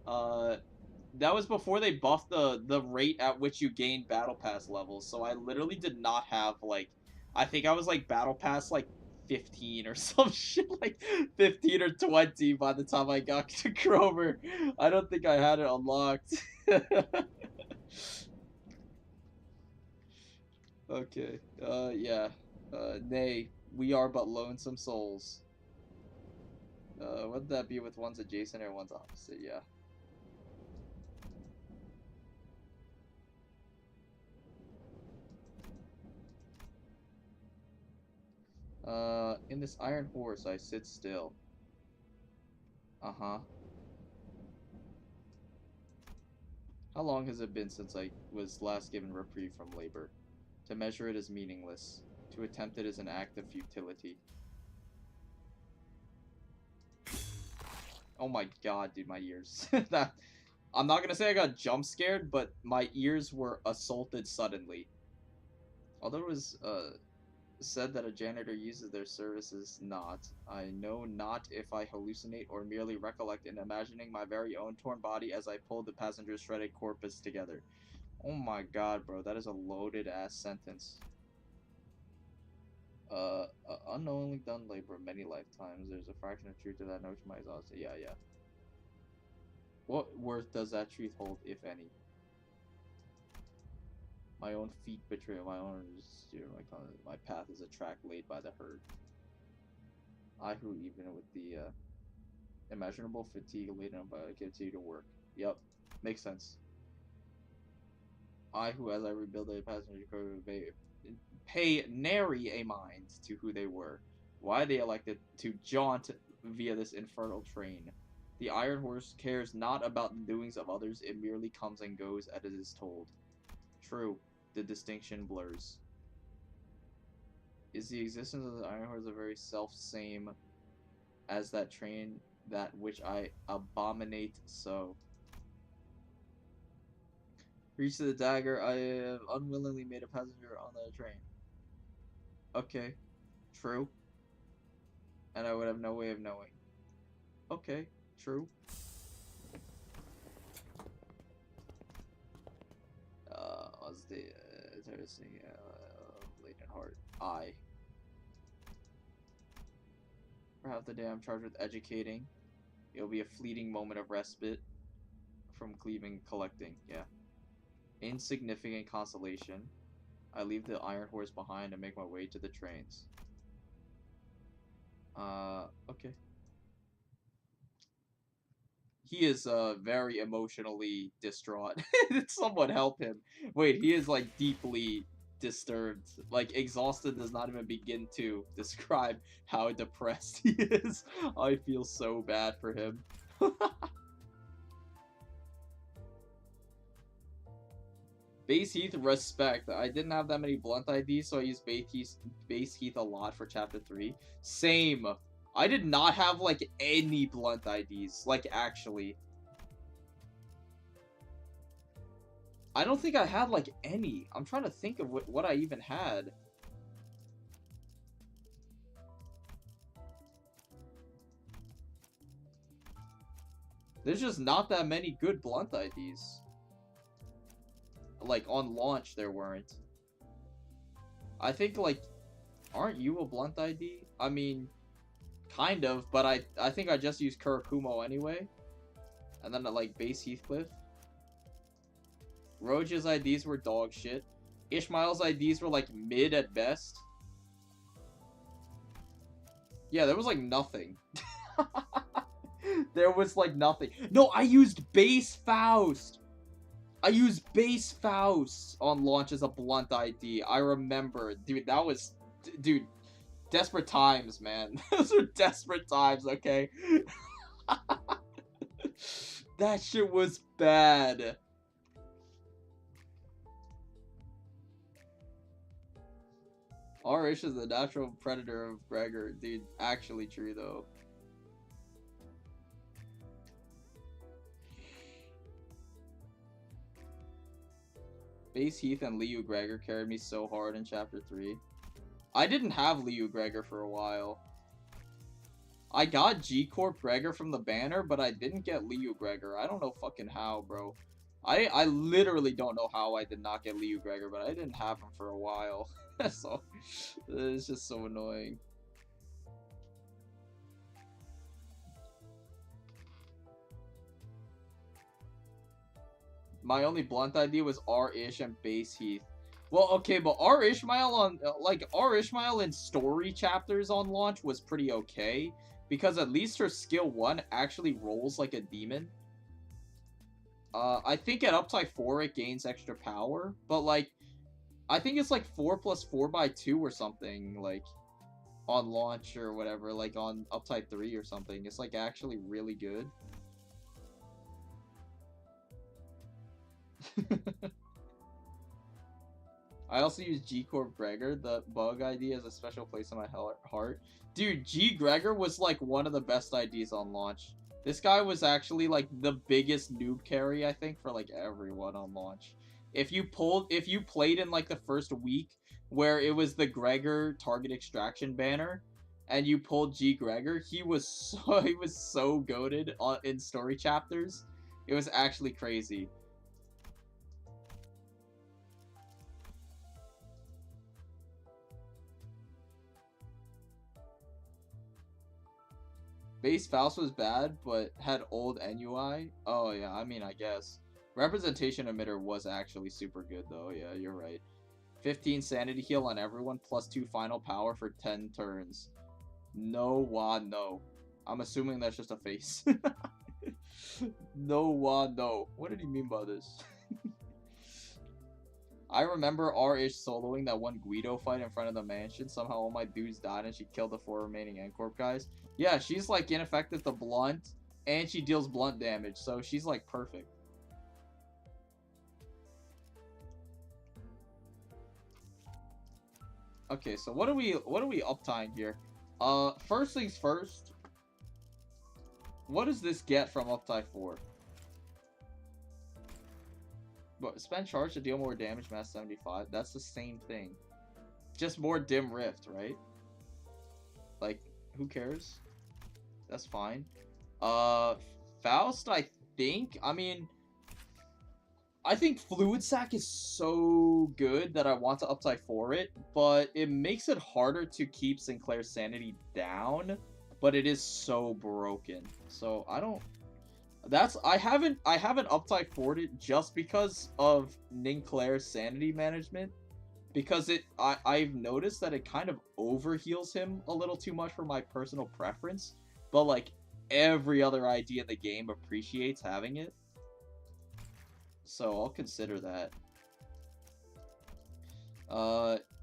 That was before they buffed the rate at which you gain Battle Pass levels. So I literally did not have, like, I think I was, like, Battle Pass, like, 15 or some shit, like, 15 or 20 by the time I got to Cromer. I don't think I had it unlocked. Okay, yeah. Nay, we are but lonesome souls. Wouldn't that be with one's adjacent or one's opposite? Yeah. In this iron horse, I sit still. Uh-huh. How long has it been since I was last given reprieve from labor? To measure it is meaningless. To attempt it is an act of futility. Oh my god, dude, my ears. I'm not gonna say I got jump scared, but my ears were assaulted suddenly. Although it was, said that a janitor uses their services not. I know not if I hallucinate or merely recollect in imagining my very own torn body as I pulled the passenger's shredded corpus together. Oh my god, bro, that is a loaded ass sentence. Unknowingly done labor many lifetimes. There's a fraction of truth to that notion. My exhaust. Yeah. What worth does that truth hold, if any? My own feet betray my owners. My path is a track laid by the herd. I who, even with the immeasurable fatigue laden by, continue to work. Yep, makes sense. I who, as I rebuild a passenger car, pay nary a mind to who they were, why they elected to jaunt via this infernal train. The Iron Horse cares not about the doings of others, it merely comes and goes as it is told. True, the distinction blurs. Is the existence of the Iron Horse a very self-same as that train, that which I abominate so? Reach to the dagger, I have unwillingly made a passenger on the train. Okay, true. And I would have no way of knowing. Okay, true. What's the interesting latent heart? I. For half the day I'm charged with educating. It'll be a fleeting moment of respite from cleaving collecting, yeah. Insignificant consolation. I leave the Iron Horse behind and make my way to the trains. Okay. He is very emotionally distraught. Someone help him. Wait, he is like deeply disturbed. Like exhausted does not even begin to describe how depressed he is. I feel so bad for him. Base Heath, respect. I didn't have that many blunt IDs, so I used Base Heath a lot for Chapter 3. Same. I did not have, like, any blunt IDs. Like, actually. I don't think I had, like, any. I'm trying to think of what I even had. There's just not that many good blunt IDs. Like, on launch, there weren't. I think, like, aren't you a blunt ID? I mean, kind of, but I think I just used Kurakumo anyway. And then, like, Base Heathcliff. Roach's IDs were dog shit. Ishmael's IDs were, like, mid at best. Yeah, there was, like, nothing. There was, like, nothing. No, I used Base Faust! I used Base Faust on launch as a blunt ID. I remember. Dude, that was... Dude, desperate times, man. Those are desperate times, okay? That shit was bad. R-ish is the natural predator of Gregor. Dude, actually true, though. Base Heath and Liu Gregor carried me so hard in Chapter 3. I didn't have Liu Gregor for a while. I got G-Corp Gregor from the banner, but I didn't get Liu Gregor. I don't know fucking how, bro. I literally don't know how I did not get Liu Gregor, but I didn't have him for a while. So, it's just so annoying. My only blunt ID was R-ish and Base Heath. Well, okay, but R-Ishmael on, like, R-Ishmael in story chapters on launch was pretty okay. Because at least her skill 1 actually rolls like a demon. I think at uptype 4 it gains extra power. But, like, I think it's like 4 plus 4 by 2 or something, like, on launch or whatever. Like, on uptype 3 or something. It's, like, actually really good. I also use G-Corp Gregor, the bug ID, as a special place in my heart. Dude, G Gregor was like one of the best IDs on launch. This guy was actually like the biggest noob carry, I think, for like everyone on launch. If you played in like the first week where it was the Gregor target extraction banner and you pulled G Gregor, he was so goated in story chapters. It was actually crazy. Base Faust was bad, but had old NUI. Oh, yeah, I mean, I guess. Representation Emitter was actually super good, though. Yeah, you're right. 15 Sanity Heal on everyone, plus 2 Final Power for 10 turns. No, no. I'm assuming that's just a face. No, no. What did he mean by this? I remember R-ish soloing that one Guido fight in front of the mansion. Somehow all my dudes died and she killed the 4 remaining N-Corp guys. Yeah, she's like ineffective to blunt, and she deals blunt damage, so she's like perfect. Okay, so what are we uptime here? First things first. What does this get from uptime 4? But spend charge to deal more damage, mass 75. That's the same thing. Just more dim rift, right? Like, who cares? That's fine. Faust, I think. I mean, I think Fluid Sac is so good that I want to uptime for it, but it makes it harder to keep Sinclair's sanity down, but it is so broken. So I don't. I haven't uptime for it just because of Ninclair's sanity management, because I've noticed that it kind of overheals him a little too much for my personal preference, but like every other idea in the game appreciates having it. So I'll consider that.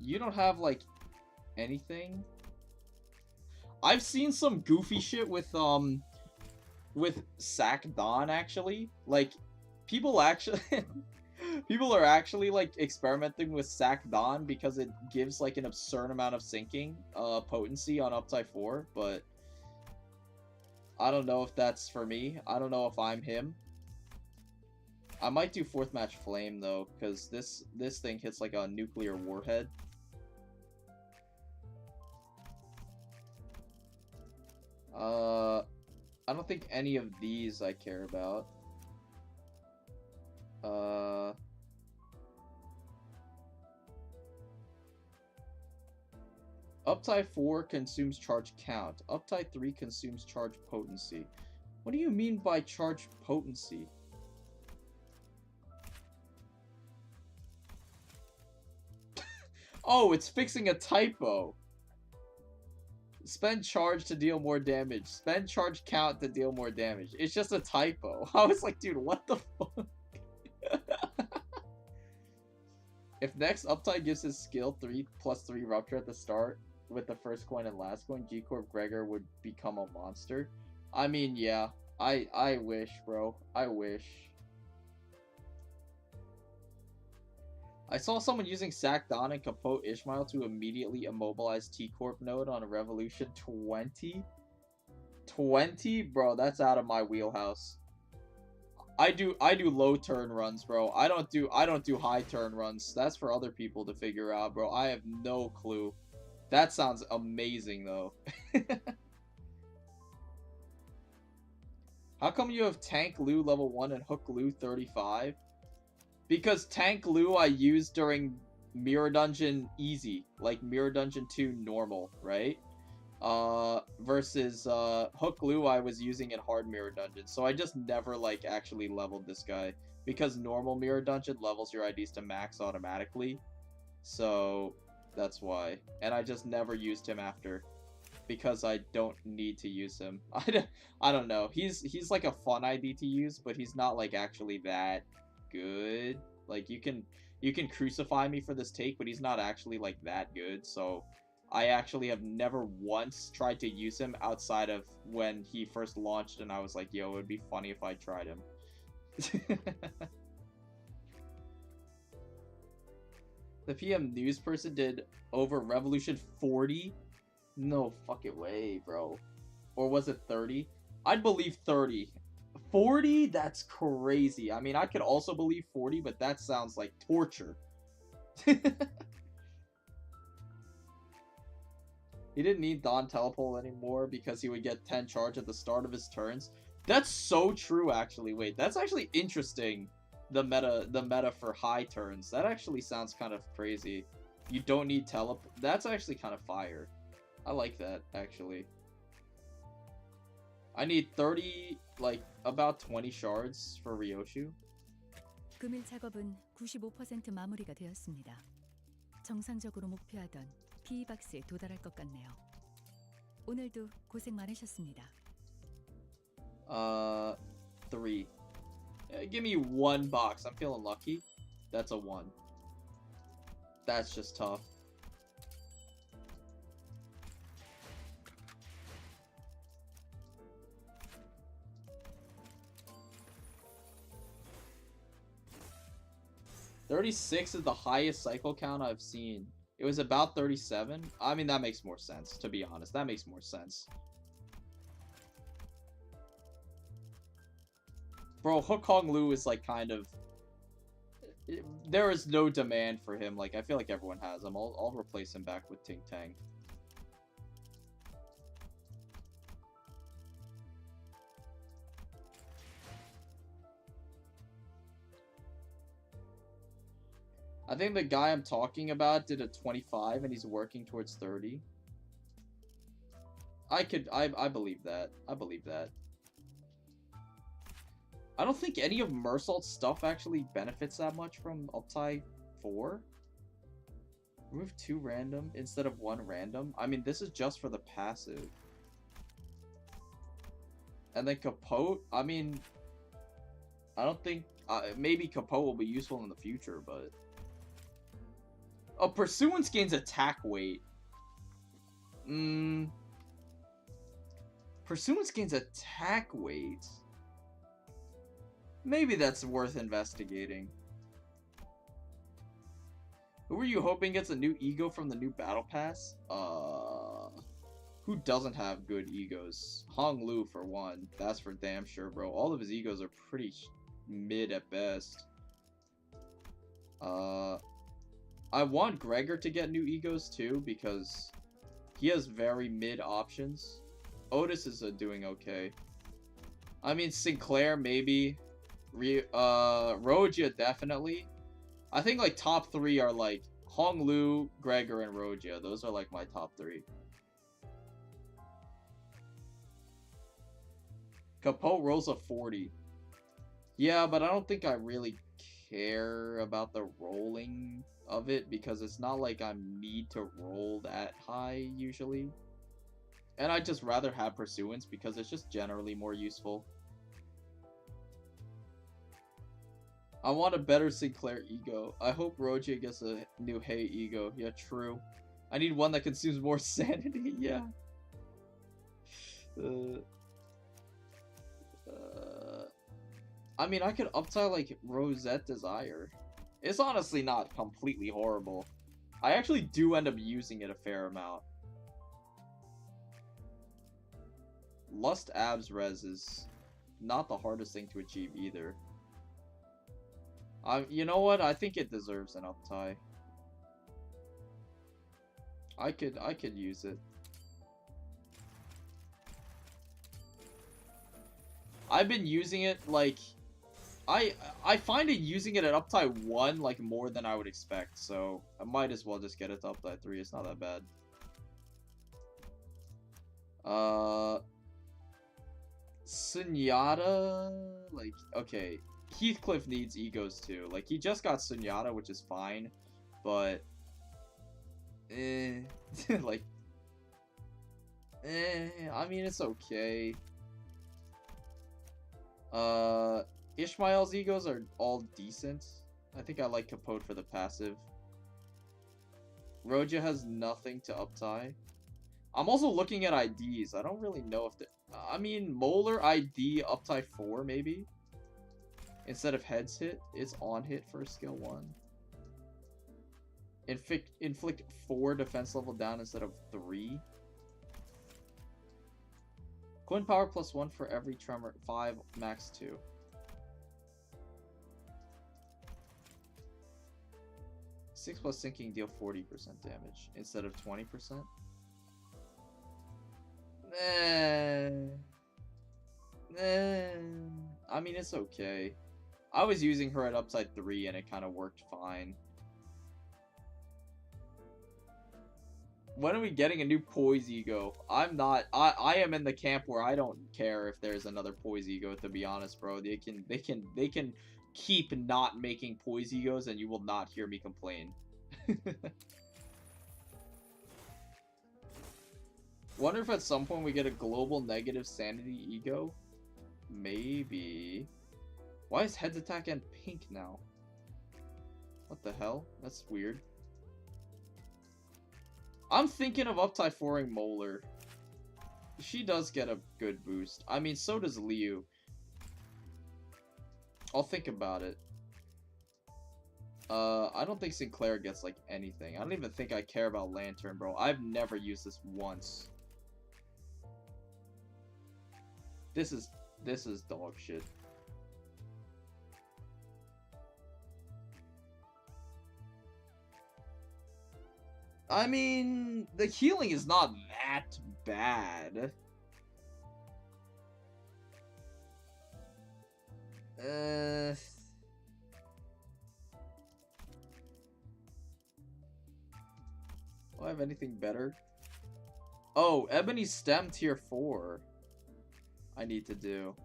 You don't have like anything? I've seen some goofy shit with Sac Dawn actually. Like people actually people are actually like experimenting with Sac Dawn because it gives like an absurd amount of sinking potency on uptime 4, but I don't know if that's for me. I don't know if I'm him. I might do 4th match Flame though, because this thing hits like a nuclear warhead. I don't think any of these I care about. Uptime 4 consumes charge count. Uptime 3 consumes charge potency. What do you mean by charge potency? Oh, it's fixing a typo. Spend charge to deal more damage. Spend charge count to deal more damage. It's just a typo. I was like, dude, what the fuck? If next uptime gives his skill 3+3 rupture at the start with the first coin and last coin, G-Corp Gregor would become a monster. I mean, yeah. I wish, bro. I wish. I saw someone using Sac Dawn and Capote Ishmael to immediately immobilize T-Corp node on a Revolution 20. 20? Bro, that's out of my wheelhouse. I do low turn runs, bro. I don't do high turn runs. That's for other people to figure out, bro. I have no clue. That sounds amazing though. How come you have Tank Lu level 1 and Hook Lu 35? Because Tank Lu I used during Mirror Dungeon easy, like Mirror Dungeon 2 normal, right? Versus Hook Lu I was using in hard Mirror Dungeon. So I just never like actually leveled this guy, because normal Mirror Dungeon levels your IDs to max automatically. So that's why. And I just never used him after, because I don't need to use him. I don't know. He's like a fun ID to use, but he's not like actually that good. Like you can crucify me for this take, but he's not actually like that good. So I actually have never once tried to use him outside of when he first launched, and I was like, yo, it would be funny if I tried him. The PM news person did over Revolution 40? No fucking way, bro. Or was it 30? I'd believe 30. 40? That's crazy. I mean, I could also believe 40, but that sounds like torture. He didn't need Dawn Telepole anymore because he would get 10 charge at the start of his turns. That's so true, actually. Wait, that's actually interesting. The meta for high turns. That actually sounds kind of crazy. You don't need telepole. That's actually kind of fire. I like that, actually. I need 30, like, about 20 shards for Ryoshu. 금일 작업은 95% 마무리가 되었습니다. 정상적으로 목표하던 P박스에 도달할 것 같네요. 오늘도 고생 많으셨습니다. 3. Give me 1 box. I'm feeling lucky. That's a 1. That's just tough. 36 is the highest cycle count I've seen. It was about 37. I mean, that makes more sense, to be honest. That makes more sense. Bro, Hook Hong Lu is like kind of... There is no demand for him. Like, I feel like everyone has him. I'll replace him back with Ting Tang. I think the guy I'm talking about did a 25 and he's working towards 30. I believe that. I believe that. I don't think any of Mersault's stuff actually benefits that much from Uptie 4. Remove 2 random instead of 1 random. I mean, this is just for the passive. And then Capote, I mean, I don't think... maybe Capote will be useful in the future, but... Oh, Pursuance gains attack weight. Pursuance gains attack weight. Maybe that's worth investigating. Who were you hoping gets a new ego from the new battle pass? Who doesn't have good egos? Hong Lu for one. That's for damn sure, bro. All of his egos are pretty mid at best. I want Gregor to get new egos too, because he has very mid options. Otis is doing okay. I mean, Sinclair maybe. Rogia definitely. I think like top 3 are like Hong Lu, Gregor, and Rogia. Those are like my top 3. Capote rolls a 40. Yeah, but I don't think I really care about the rolling of it, because it's not like I need to roll that high usually. And I'd just rather have Pursuance because it's just generally more useful. I want a better Sinclair ego. I hope Roger gets a new Hey ego. Yeah, true. I need one that consumes more sanity. Yeah. I mean, I could uptie like Rosette Desire. It's honestly not completely horrible. I actually do end up using it a fair amount. Lust Abs Res is not the hardest thing to achieve either. You know what? I think it deserves an uptie. I could use it. I've been using it like I find it using it at uptie 1 like more than I would expect, so I might as well just get it to uptie 3. It's not that bad. Sunyata, like, okay, Heathcliff needs egos too. Like, he just got Sunyata, which is fine, but like, I mean, it's okay. Ishmael's egos are all decent. I think I like Capote for the passive. Roja has nothing to uptie. I'm also looking at IDs. I don't really know if I mean, Molar ID uptie 4 maybe. Instead of heads hit, it's on hit for skill 1. Inflict 4 defense level down instead of 3. Coin power +1 for every tremor. 5 max 2. Six plus sinking deal 40% damage instead of 20%. I mean, it's okay. I was using her at upside 3 and it kind of worked fine. When are we getting a new Poise ego? I'm not. I am in the camp where I don't care if there's another Poise ego, to be honest, bro. They can keep not making Poise egos and you will not hear me complain. Wonder if at some point we get a global negative sanity ego? Maybe. Why is heads attack and pink now? What the hell? That's weird. I'm thinking of uptie 4ing Molar. She does get a good boost. I mean, so does Liu. I'll think about it. I don't think Sinclair gets like anything. I don't even think I care about Lantern, bro. I've never used this once. This is dog shit. I mean, the healing is not that bad. Do I have anything better? Oh, Ebony Stem tier 4. I need to do.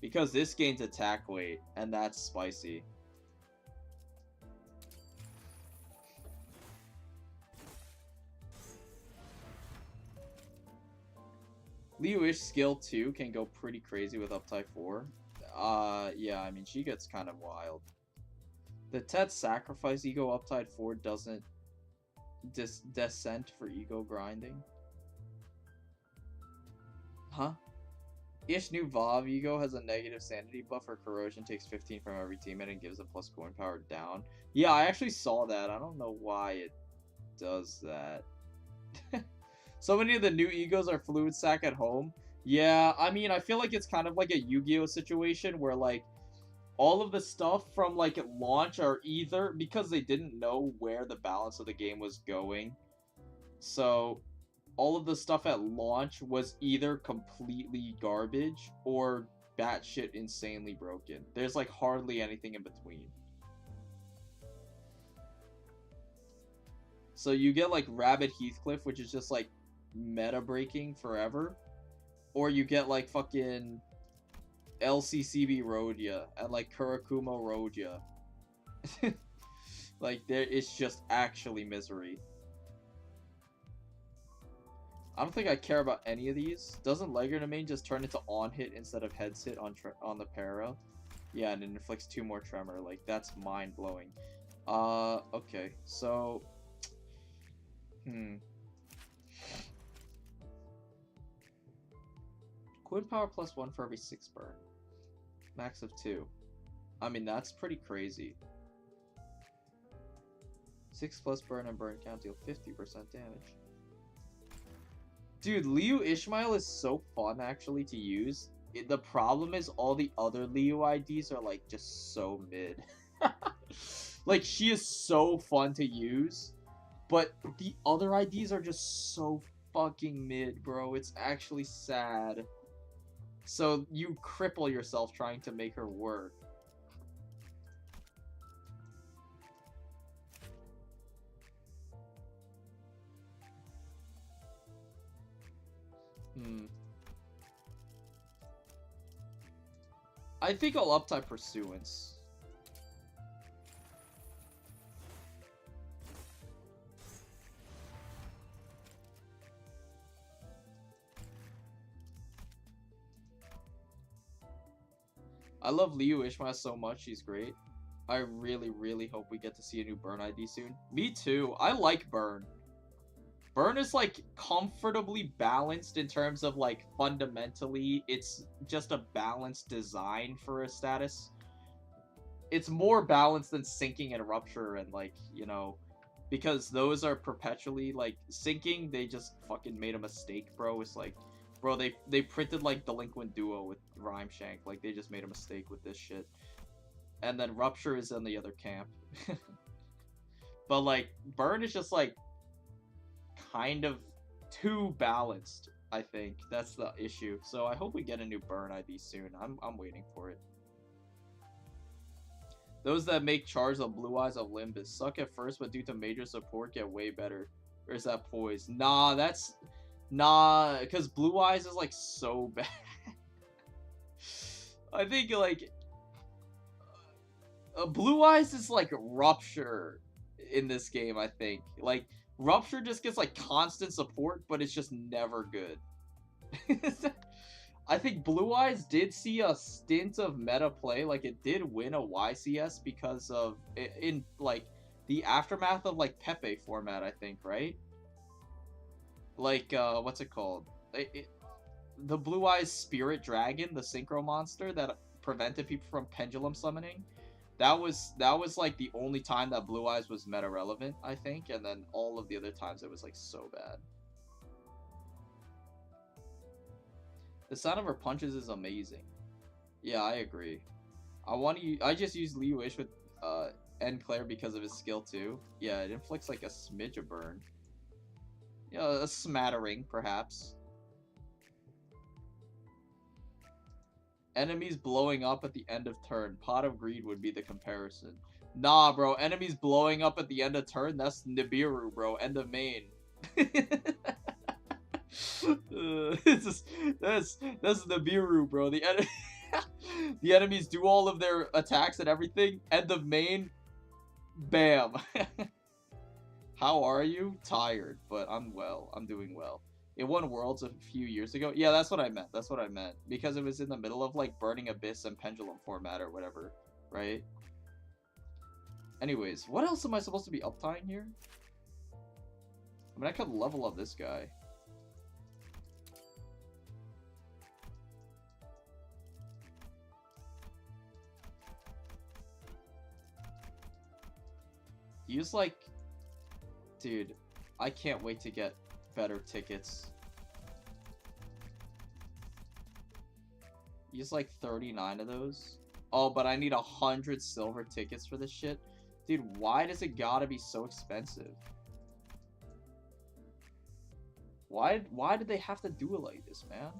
Because this gains attack weight, and that's spicy. Liu-ish skill 2 can go pretty crazy with Uptype 4. Yeah, I mean, she gets kind of wild. The Tet Sacrifice Ego Uptide 4 doesn't descent for ego grinding. Huh? Ish new Vav Ego has a negative sanity buff for corrosion, takes 15 from every teammate and gives a plus coin power down. Yeah, I actually saw that. I don't know why it does that. So many of the new egos are fluid sack at home. Yeah, I mean, I feel like it's kind of like a Yu-Gi-Oh situation where like all of the stuff from like launch are either because they didn't know where the balance of the game was going. So all of the stuff at launch was either completely garbage or batshit insanely broken. There's like hardly anything in between. So you get like Rabbit Heathcliff, which is just like meta breaking forever, or you get like fucking LCCB Rodia and like Kurakumo Rodia. Like there, it's just actually misery. I don't think I care about any of these. Doesn't Legger main just turn into on hit instead of heads hit on the para? Yeah, and it inflicts 2 more tremor. Like that's mind blowing. Okay, so Quid power plus 1 for every 6 burn. Max of 2. I mean, that's pretty crazy. 6 plus burn and burn count deal 50% damage. Dude, Liu Ishmael is so fun actually to use. The problem is all the other Liu IDs are like just so mid. Like she is so fun to use, but the other IDs are just so fucking mid, bro. It's actually sad. So you cripple yourself trying to make her work. I think I'll uptype Pursuance. I love Liu Ishmael so much, she's great. I really, really hope we get to see a new Burn ID soon. Me too. I like Burn. Burn is like comfortably balanced in terms of like fundamentally it's just a balanced design for a status. It's more balanced than Sinking and Rupture and like, you know, because those are perpetually like Sinking, they just fucking made a mistake, bro. It's like, bro, they printed like Delinquent Duo with Rhyme Shank, like they just made a mistake with this shit. And then Rupture is in the other camp. But like Burn is just like kind of too balanced, I think. That's the issue. So I hope we get a new Burn ID soon. I'm waiting for it. Those that make Charge of Blue Eyes of Limbus suck at first, but due to major support get way better. Or is that Poise? Nah, that's... Nah, because Blue Eyes is like so bad. I think like... Blue Eyes is like Rupture in this game, I think. Like, Rupture just gets like constant support, but it's just never good. I think Blue Eyes did see a stint of meta play, like it did win a YCS because of, in like, the aftermath of like Pepe format, I think, right? Like, what's it called? the Blue Eyes Spirit Dragon, the synchro monster that prevented people from pendulum summoning. That was like the only time that Blue Eyes was meta relevant, I think, and then all of the other times it was like so bad. The sound of her punches is amazing. Yeah, I agree. I just use Liu Ish with N Claire because of his skill too. Yeah, it inflicts like a smidge of burn. Yeah, a smattering, perhaps. Enemies blowing up at the end of turn. Pot of Greed would be the comparison. Nah, bro. Enemies blowing up at the end of turn? That's Nibiru, bro. End of main. That's Nibiru, bro. The enemies do all of their attacks and everything. End of main. Bam. How are you? Tired, but I'm well. I'm doing well. It won Worlds a few years ago. Yeah, that's what I meant. That's what I meant. Because it was in the middle of, like, Burning Abyss and Pendulum format or whatever, right? Anyways, what else am I supposed to be uptying here? I mean, I could level up this guy. Use, like... Dude, I can't wait to get better tickets. Use like 39 of those. Oh, but I need 100 silver tickets for this shit. Dude, why does it gotta be so expensive? Why did they have to do it like this, man?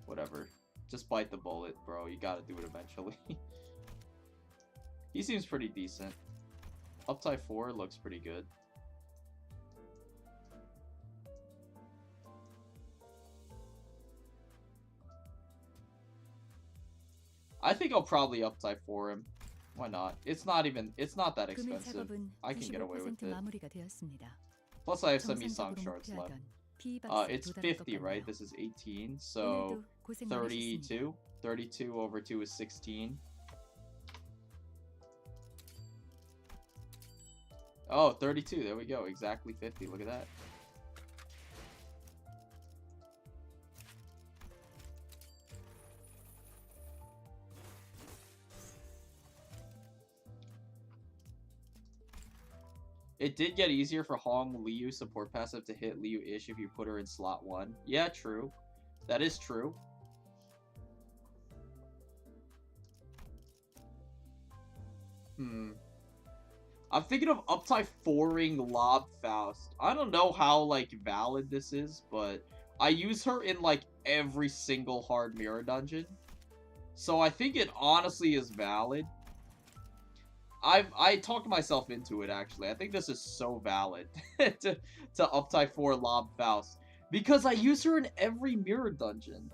Whatever. Just bite the bullet, bro. You gotta do it eventually. He seems pretty decent. Uptie 4 looks pretty good. I think I'll probably uptie for him. Why not? It's not that expensive. I can get away with it. Plus I have some Yi Sang shards left. It's 50, right? This is 18, so 32. 32 over 2 is 16. Oh, 32. There we go. Exactly 50. Look at that. It did get easier for Hong Liu support passive to hit Liu Ish if you put her in slot 1. Yeah, true. That is true. I'm thinking of uptie 4ing Lob Faust. I don't know how, like, valid this is, but I use her in, like, every single hard mirror dungeon. So I think it honestly is valid. I talked myself into it, actually. I think this is so valid to uptie 4 Lob Faust. Because I use her in every mirror dungeon.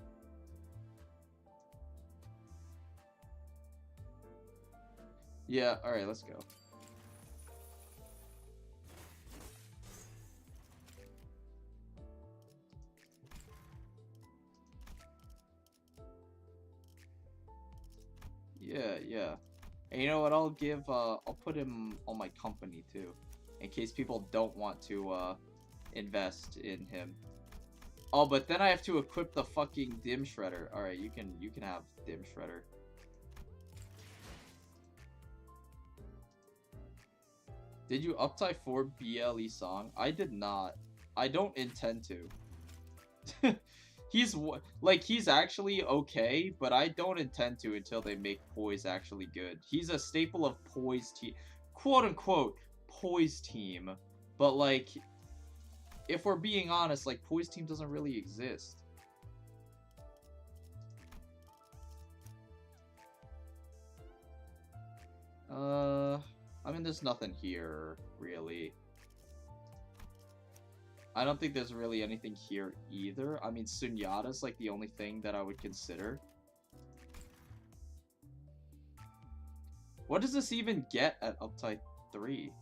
Yeah, alright, let's go. Yeah. And you know what, I'll put him on my company too. In case people don't want to, invest in him. Oh, but then I have to equip the fucking Dim Shredder. Alright, you can have Dim Shredder. Did you uptie 4 BLE Song? I did not. I don't intend to. He's actually okay, but I don't intend to until they make Poise actually good. He's a staple of Poise team, quote unquote Poise team, but like, if we're being honest, like, Poise team doesn't really exist. I mean, there's nothing here, really. I don't think there's really anything here either. I mean, Sunyata's like the only thing that I would consider. What does this even get at uptie 3?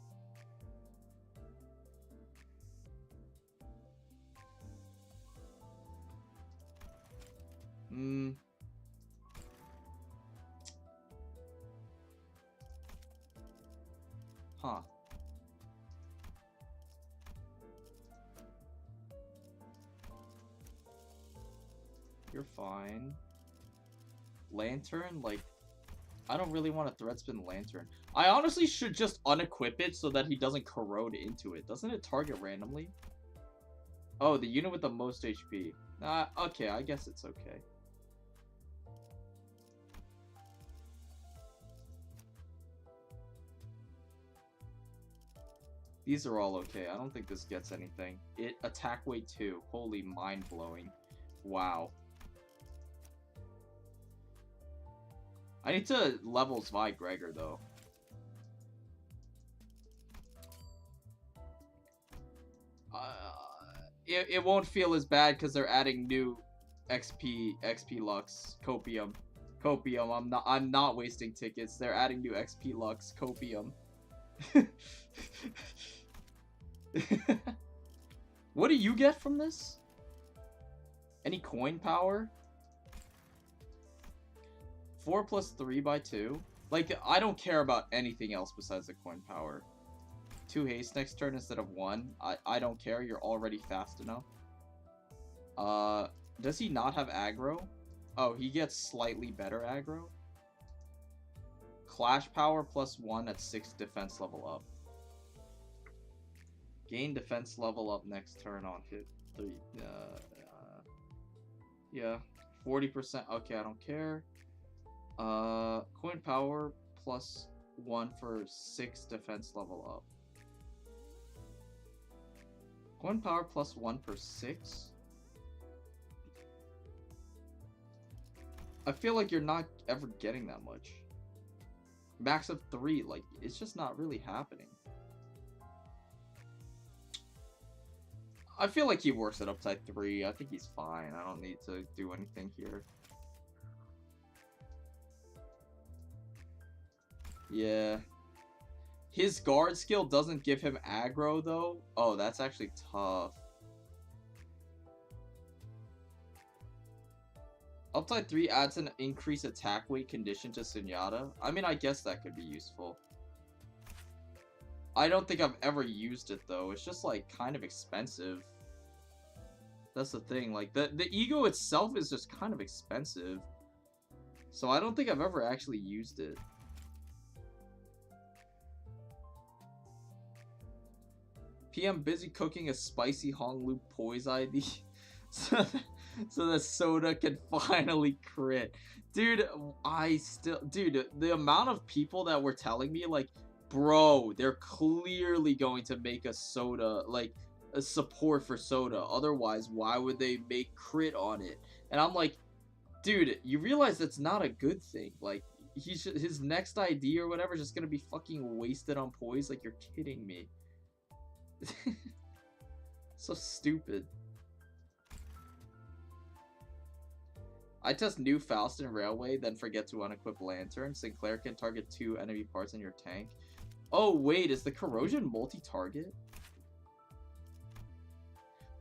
Huh. you're fine. Lantern, like, I don't really want a thread spin lantern. I honestly should just unequip it so that he doesn't corrode into it. Doesn't it target randomly? Oh, the unit with the most HP. Okay, I guess it's okay. These are all okay. I don't think this gets anything. It attack weight 2. Holy mind-blowing. Wow. I need to level Zwei Gregor, though. It won't feel as bad because they're adding new XP Lux, Copium. I'm not wasting tickets. They're adding new XP Lux, Copium. What do you get from this? Any coin power? 4 plus 3 by 2. Like, I don't care about anything else besides the coin power. 2 haste next turn instead of 1. I don't care. You're already fast enough. Does he not have aggro? Oh, he gets slightly better aggro. Clash power plus 1 at 6 defense level up. Gain defense level up next turn on hit 3. Yeah, 40%. Okay, I don't care. Coin power plus 1 for 6 defense level up. Coin power plus 1 for 6? I feel like you're not ever getting that much. Max of 3, like, it's just not really happening. I feel like he works at upside 3. I think he's fine. I don't need to do anything here. Yeah. His guard skill doesn't give him aggro, though. Oh, that's actually tough. Upside 3 adds an increased attack weight condition to Sunyata. I mean, I guess that could be useful. I don't think I've ever used it, though. It's just, like, kind of expensive. That's the thing. Like, the ego itself is just kind of expensive. So I don't think I've ever actually used it. PM busy cooking a spicy Honglu Poise ID so that Soda can finally crit. Dude, dude, the amount of people that were telling me, like, bro, they're clearly going to make a Soda, like, a support for Soda. Otherwise, why would they make crit on it? And I'm like, dude, you realize that's not a good thing. Like, his next ID or whatever is just gonna be fucking wasted on Poise. Like, you're kidding me. So stupid. I test new Faustin Railway, then forget to unequip Lantern. Sinclair can target 2 enemy parts in your tank. Oh, wait, is the corrosion multi-target?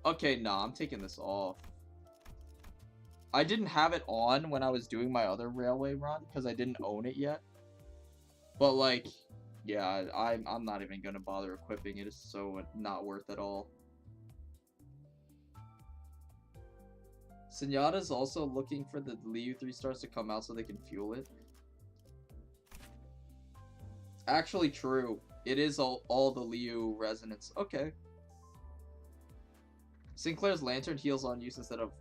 Okay, nah, I'm taking this off. I didn't have it on when I was doing my other railway run, because I didn't own it yet. But, like, yeah, I'm not even gonna bother equipping it. It's so not worth it all. Sunyata's also looking for the Liu 3 stars to come out so they can fuel it. Actually true. It is all the Liu resonance. Okay. Sinclair's Lantern heals on use instead of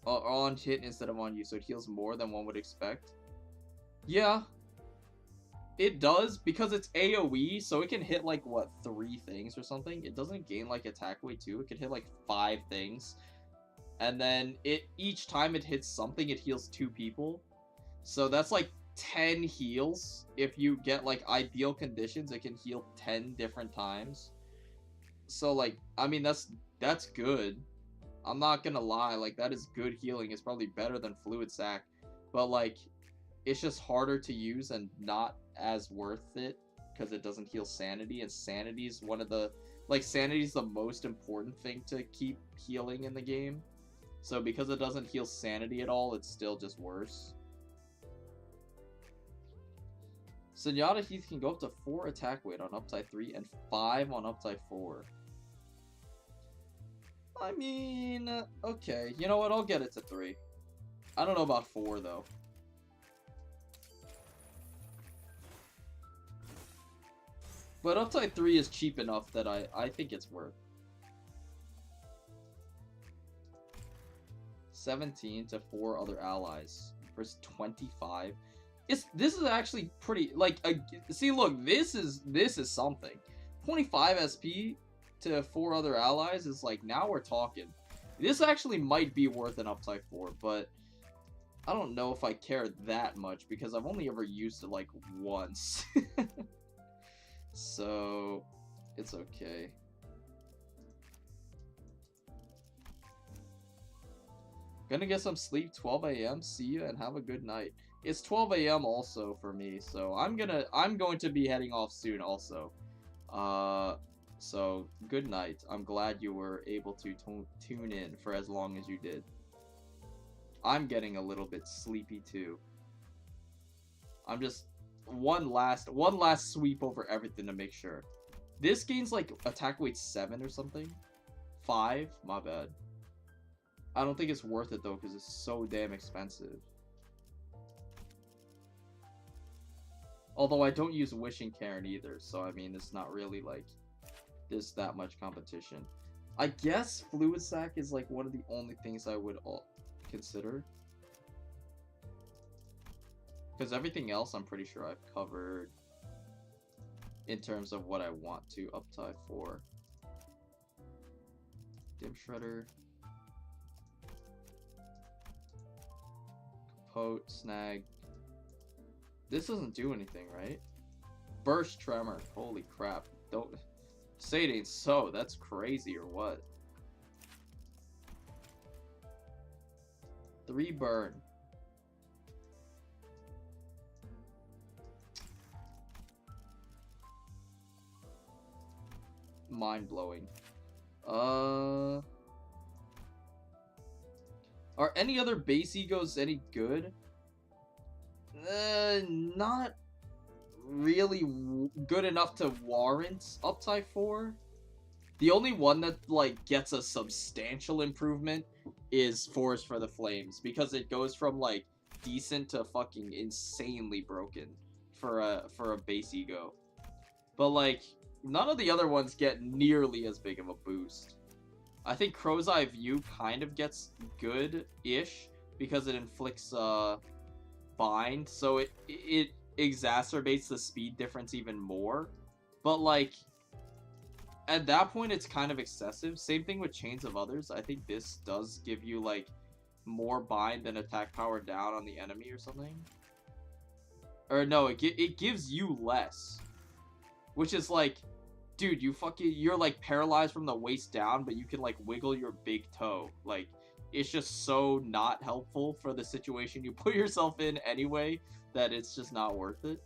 on hit instead of on use, so it heals more than one would expect. Yeah. It does, because it's AoE, so it can hit like, what, 3 things or something? It doesn't gain like attack weight too. It can hit like 5 things. And then each time it hits something, it heals 2 people. So that's like 10 heals. If you get like ideal conditions, it can heal 10 different times. So like, I mean, that's good. I'm not gonna lie, like, that is good healing. It's probably better than Fluid Sac. But like, it's just harder to use and not as worth it because it doesn't heal sanity, and sanity is one of the, like, sanity is the most important thing to keep healing in the game. So because it doesn't heal sanity at all, it's still just worse. Sunyata Heath can go up to 4 attack weight on upside 3 and 5 on upside 4. I mean, okay, you know what, I'll get it to 3. I don't know about 4 though. But uptide 3 is cheap enough that I think it's worth. 17 to 4 other allies versus 25. This is actually pretty like see look, this is something. 25 SP to 4 other allies is like, now we're talking. This actually might be worth an uptide 4, but I don't know if I care that much because I've only ever used it like once. So it's okay. Gonna get some sleep. 12 a.m. See you and have a good night. It's 12 a.m. also for me, so I'm going to be heading off soon also. So good night. I'm glad you were able to tune in for as long as you did. I'm getting a little bit sleepy too. I'm just one last sweep over everything to make sure. This gains like attack weight 7 or something. 5, my bad. I don't think it's worth it though because it's so damn expensive. Although I don't use Wishing Karen either, so I mean it's not really like there's that much competition. I guess Fluid Sac is like one of the only things I would consider. Because everything else I'm pretty sure I've covered in terms of what I want to uptide for. Dim Shredder. Capote, Snag. This doesn't do anything, right? Burst Tremor. Holy crap. Don't say it ain't so. That's crazy or what? 3 burn. Mind blowing. Are any other base egos any good? Not really good enough to warrant uptide 4. The only one that like gets a substantial improvement is Forest for the Flames, because it goes from like decent to fucking insanely broken for a base ego. But like none of the other ones get nearly as big of a boost. I think Crow's Eye View kind of gets good-ish because it inflicts bind, so it exacerbates the speed difference even more. But like at that point it's kind of excessive. Same thing with Chains of Others. I think this does give you like more bind than attack power down on the enemy or something. Or no, it gives you less. Which is like, dude, you're like paralyzed from the waist down, but you can like wiggle your big toe. Like, it's just so not helpful for the situation you put yourself in anyway that it's just not worth it.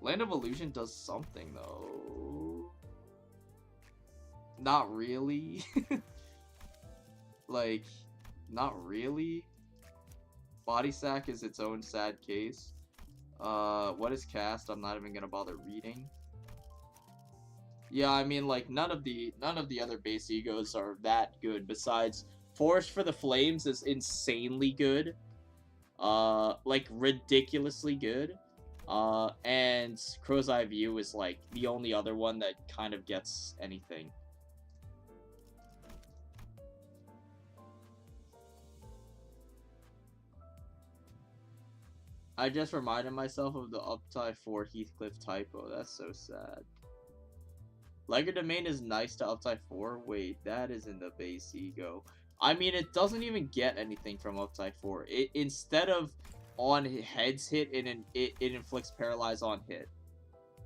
Land of Illusion does something though. Not really. Like, not really. Body Sack is its own sad case. What is cast? I'm not even gonna bother reading. Yeah, I mean, like, none of the other base egos are that good. Besides, Forest for the Flames is insanely good. Like, ridiculously good. And Crow's Eye View is, like, the only other one that kind of gets anything. I just reminded myself of the uptide 4 Heathcliff typo. That's so sad. Legerdemain is nice to uptide 4. Wait, that is in the base ego. I mean, it doesn't even get anything from uptide 4. It, instead of on heads hit, it inflicts paralyze on hit.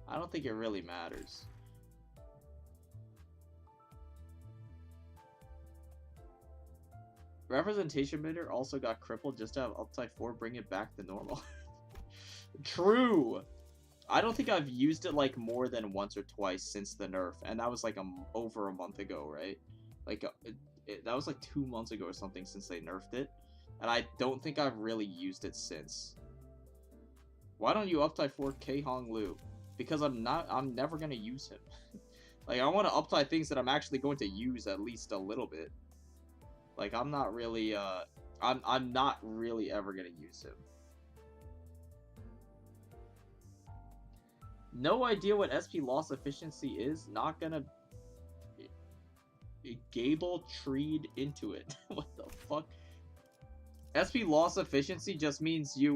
I don't think it really matters. Representation Bidder also got crippled just to have uptide 4 bring it back to normal. True! I don't think I've used it like more than once or twice since the nerf, and that was like over a month ago, right? Like, that was like 2 months ago or something since they nerfed it, and I don't think I've really used it since. Why don't you uptide 4 K Hong Lu? Because I'm never gonna use him. Like, I want to uptide things that I'm actually going to use at least a little bit. Like, I'm not really I'm not really ever gonna use him. No idea what SP loss efficiency is. Not gonna Gable treed into it. What the fuck? SP loss efficiency just means you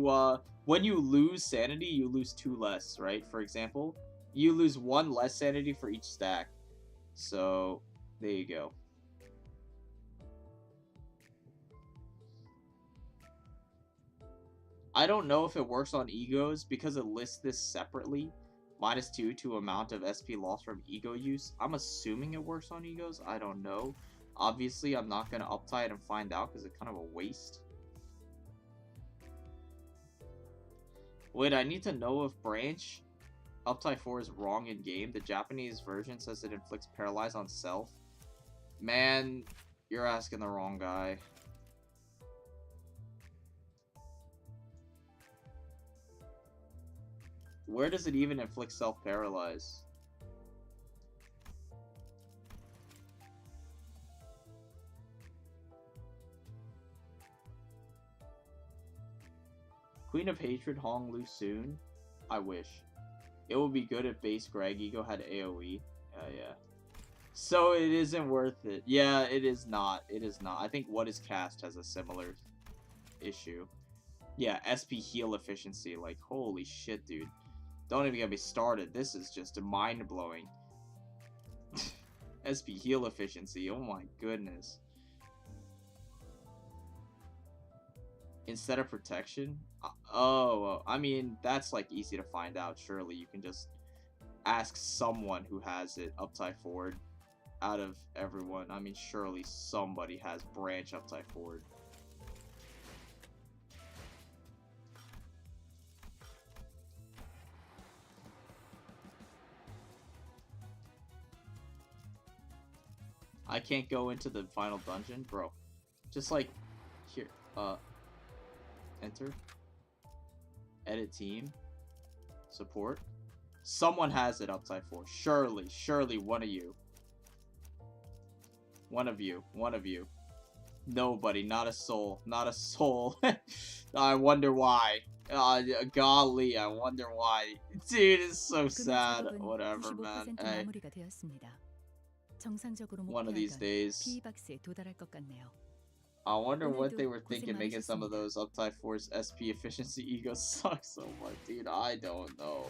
when you lose sanity, you lose 2 less, right? For example, you lose 1 less sanity for each stack. So there you go. I don't know if it works on egos because it lists this separately. -2 to amount of SP loss from ego use. I'm assuming it works on egos. I don't know. Obviously, I'm not going to uptie it and find out because it's kind of a waste. Wait, I need to know if branch uptie 4 is wrong in game. The Japanese version says it inflicts paralyze on self. Man, you're asking the wrong guy. Where does it even inflict self-paralyze? Queen of Hatred Hong Lu soon? I wish. It would be good if base Greg Ego had AoE. Yeah. So it isn't worth it. Yeah, it is not. It is not. I think What is Cast has a similar issue. Yeah, SP heal efficiency. Like, holy shit, dude. Don't even get me started. This is just mind-blowing. SP heal efficiency. Oh my goodness. Instead of protection? Oh, I mean, that's like easy to find out. Surely you can just ask someone who has it uptie forward out of everyone. I mean, surely somebody has branch uptie forward. I can't go into the final dungeon, bro. Just like here, enter, edit team, support. Someone has it upside 4. Surely one of you. One of you. Nobody, not a soul. I wonder why. Golly, I wonder why. Dude, it's so sad. Whatever, man. Hey. One of these days. I wonder what they were thinking making some of those uptie force SP efficiency egos suck so much, dude. I don't know.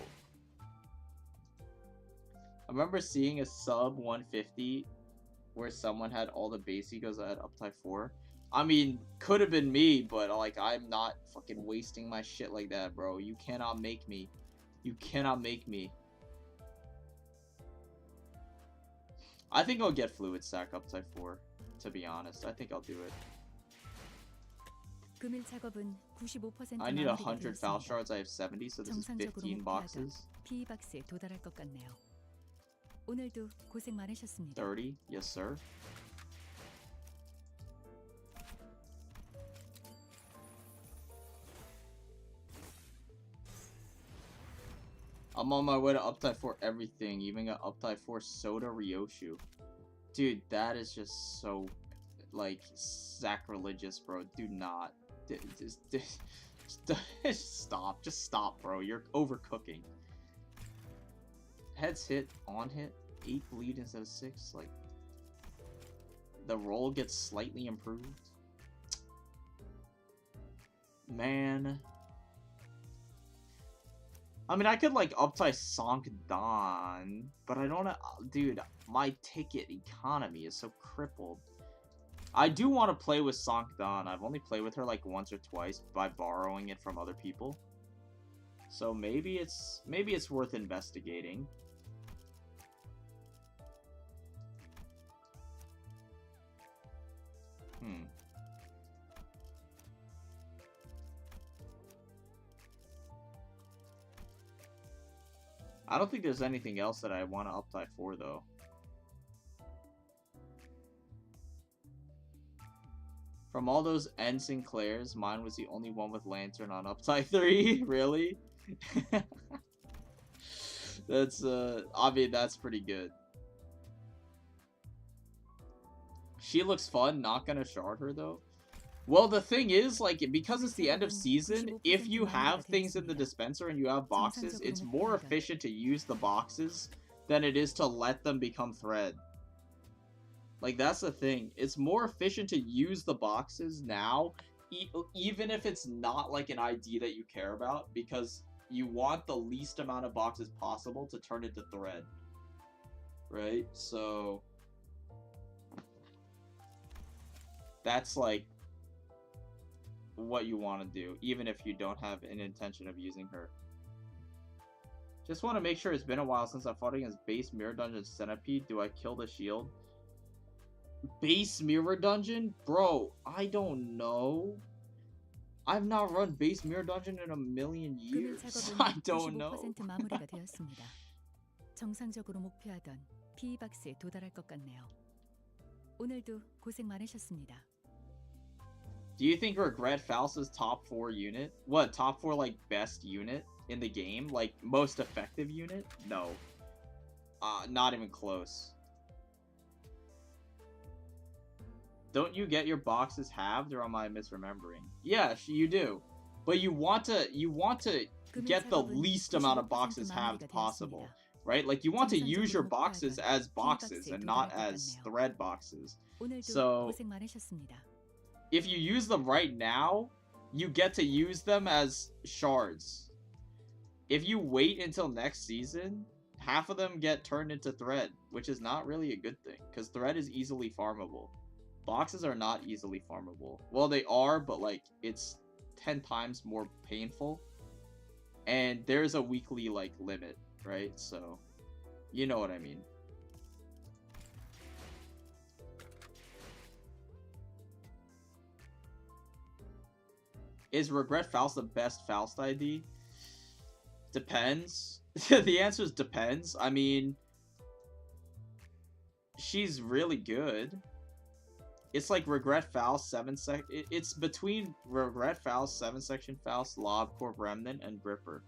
I remember seeing a sub 150 where someone had all the base egos that had uptie 4. I mean, could have been me, but like, I'm not fucking wasting my shit like that, bro. You cannot make me. You cannot make me. I think I'll get fluid stack upside 4, to be honest. I think I'll do it. I need 100 foul shards. I have 70, so this is 15 boxes. 30, yes sir. I'm on my way to uptie 4 everything. Even got uptie 4 Soda Ryoshu. Dude, that is just so, like, sacrilegious, bro. Do not. Just stop. Just stop, bro. You're overcooking. Heads hit, on hit, 8 bleed instead of 6. Like, the roll gets slightly improved. Man. I mean, I could, like, uptie Sankdan, but I don't know. Dude, my ticket economy is so crippled. I do want to play with Sankdan. I've only played with her, like, once or twice by borrowing it from other people. So maybe it's worth investigating. I don't think there's anything else that I want to uptie for, though. From all those N Sinclairs, mine was the only one with Lantern on uptie 3. Really? That's, I mean, that's pretty good. She looks fun. Not gonna shard her, though. Well, the thing is, like, because it's the end of season, if you have things in the dispenser and you have boxes, it's more efficient to use the boxes than it is to let them become thread. Like, that's the thing. It's more efficient to use the boxes now, even if it's not, like, an ID that you care about, because you want the least amount of boxes possible to turn into thread. Right? So that's, like, what you want to do, even if you don't have an intention of using her. Just want to make sure. It's been a while since I fought against base mirror dungeon centipede. Do I kill the shield? Base mirror dungeon? Bro, I don't know. I've not run base mirror dungeon in a million years. I don't know. 95% 마무리가 되었습니다. 정상적으로 목표하던 P박스에 도달할 것 같네요. 오늘도 고생 많으셨습니다. Do you think Regret Faust is top 4 unit? What, top 4 like best unit in the game? Like most effective unit? No. Not even close. Don't you get your boxes halved, or am I misremembering? Yeah, you do. But you want to get the least amount of boxes halved possible, right? Like you want to use your boxes as boxes and not as thread boxes. So if you use them right now, you get to use them as shards. If you wait until next season, half of them get turned into thread, which is not really a good thing, because thread is easily farmable. Boxes are not easily farmable. Well, they are, but like it's 10 times more painful. And there's a weekly like limit, right? So you know what I mean. Is Regret Faust the best Faust ID? Depends. The answer is depends. I mean, she's really good. It's like Regret Faust 7 sec. It's between Regret Faust 7 section Faust, Lob Corp Remnant, and Gripper.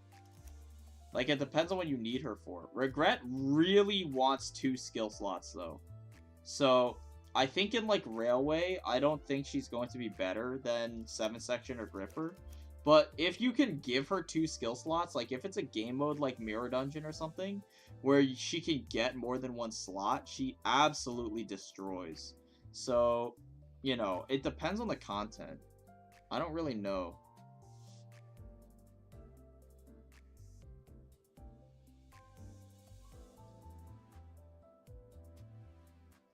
Like it depends on what you need her for. Regret really wants 2 skill slots though. So I think in like Railway, I don't think she's going to be better than 7 section or Gripper. But if you can give her 2 skill slots, like if it's a game mode like Mirror Dungeon or something, where she can get more than 1 slot, she absolutely destroys. So, you know, it depends on the content. I don't really know.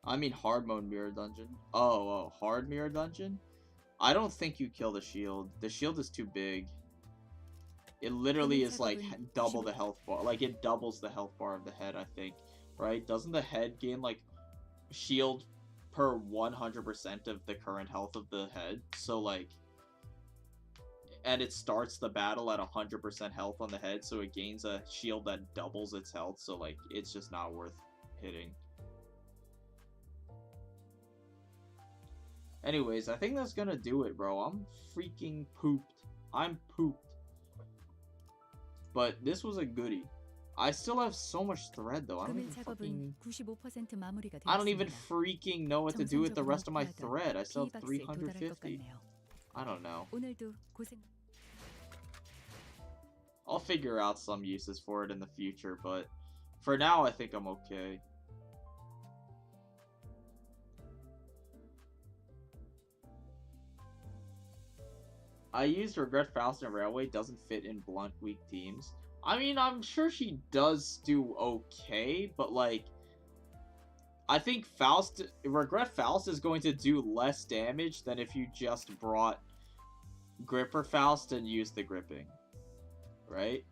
I mean hard mode Mirror Dungeon. Oh, hard Mirror Dungeon? I don't think you kill the shield. The shield is too big. It literally is like double the health bar. Like it doubles the health bar of the head, I think. Right? Doesn't the head gain like shield per 100% of the current health of the head? So like, and it starts the battle at 100% health on the head, so it gains a shield that doubles its health. So like, it's just not worth hitting. Anyways, I think that's gonna do it, bro. I'm freaking pooped. I'm pooped. But this was a goodie. I still have so much thread though. I don't even freaking know what to do with the rest of my thread. I still have 350. I don't know. I'll figure out some uses for it in the future, but for now I think I'm okay. I used Regret Faust and Railway, doesn't fit in blunt weak teams. I mean, I'm sure she does do okay, but like, I think Regret Faust is going to do less damage than if you just brought Gripper Faust and used the gripping, right?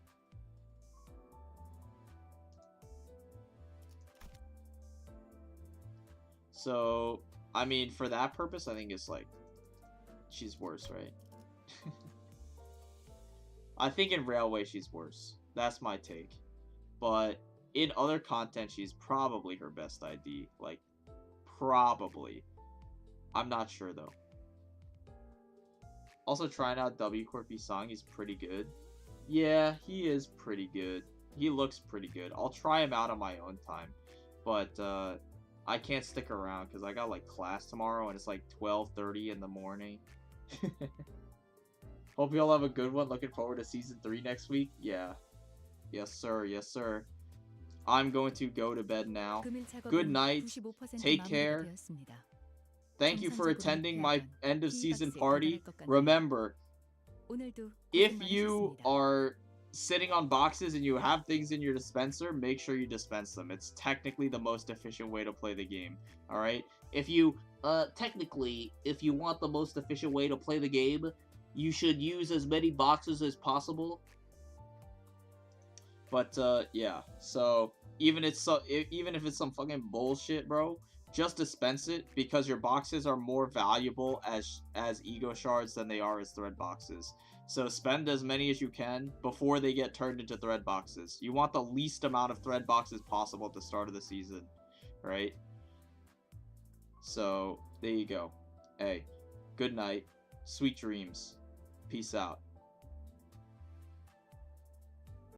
So, I mean, for that purpose, I think it's like, she's worse, right? I think in Railway she's worse. That's my take. But in other content, she's probably her best ID. Like, probably. I'm not sure, though. Also, trying out W Corp Yi Sang, he's pretty good. Yeah, he is pretty good. He looks pretty good. I'll try him out on my own time. But, I can't stick around because I got, like, class tomorrow and it's, like, 12:30 in the morning. Hope you all have a good one. Looking forward to season 3 next week. Yeah. Yes, sir. Yes, sir. I'm going to go to bed now. 금일 작업은 Good night. 95% Take 마무리가 care. 되었습니다. Thank you for 정상적으로 attending my 목표하던 end of season P-박스에 party. 도달할 것 같네요. Remember, 오늘도 if 고생 you 많으셨습니다. are sitting on boxes and you have things in your dispenser, make sure you dispense them. It's technically the most efficient way to play the game. All right? If you technically, if you want the most efficient way to play the game, you should use as many boxes as possible. But yeah. So even if it's some fucking bullshit, bro, just dispense it because your boxes are more valuable as ego shards than they are as thread boxes. So spend as many as you can before they get turned into thread boxes. You want the least amount of thread boxes possible at the start of the season, right? So there you go. Hey, good night, sweet dreams, peace out.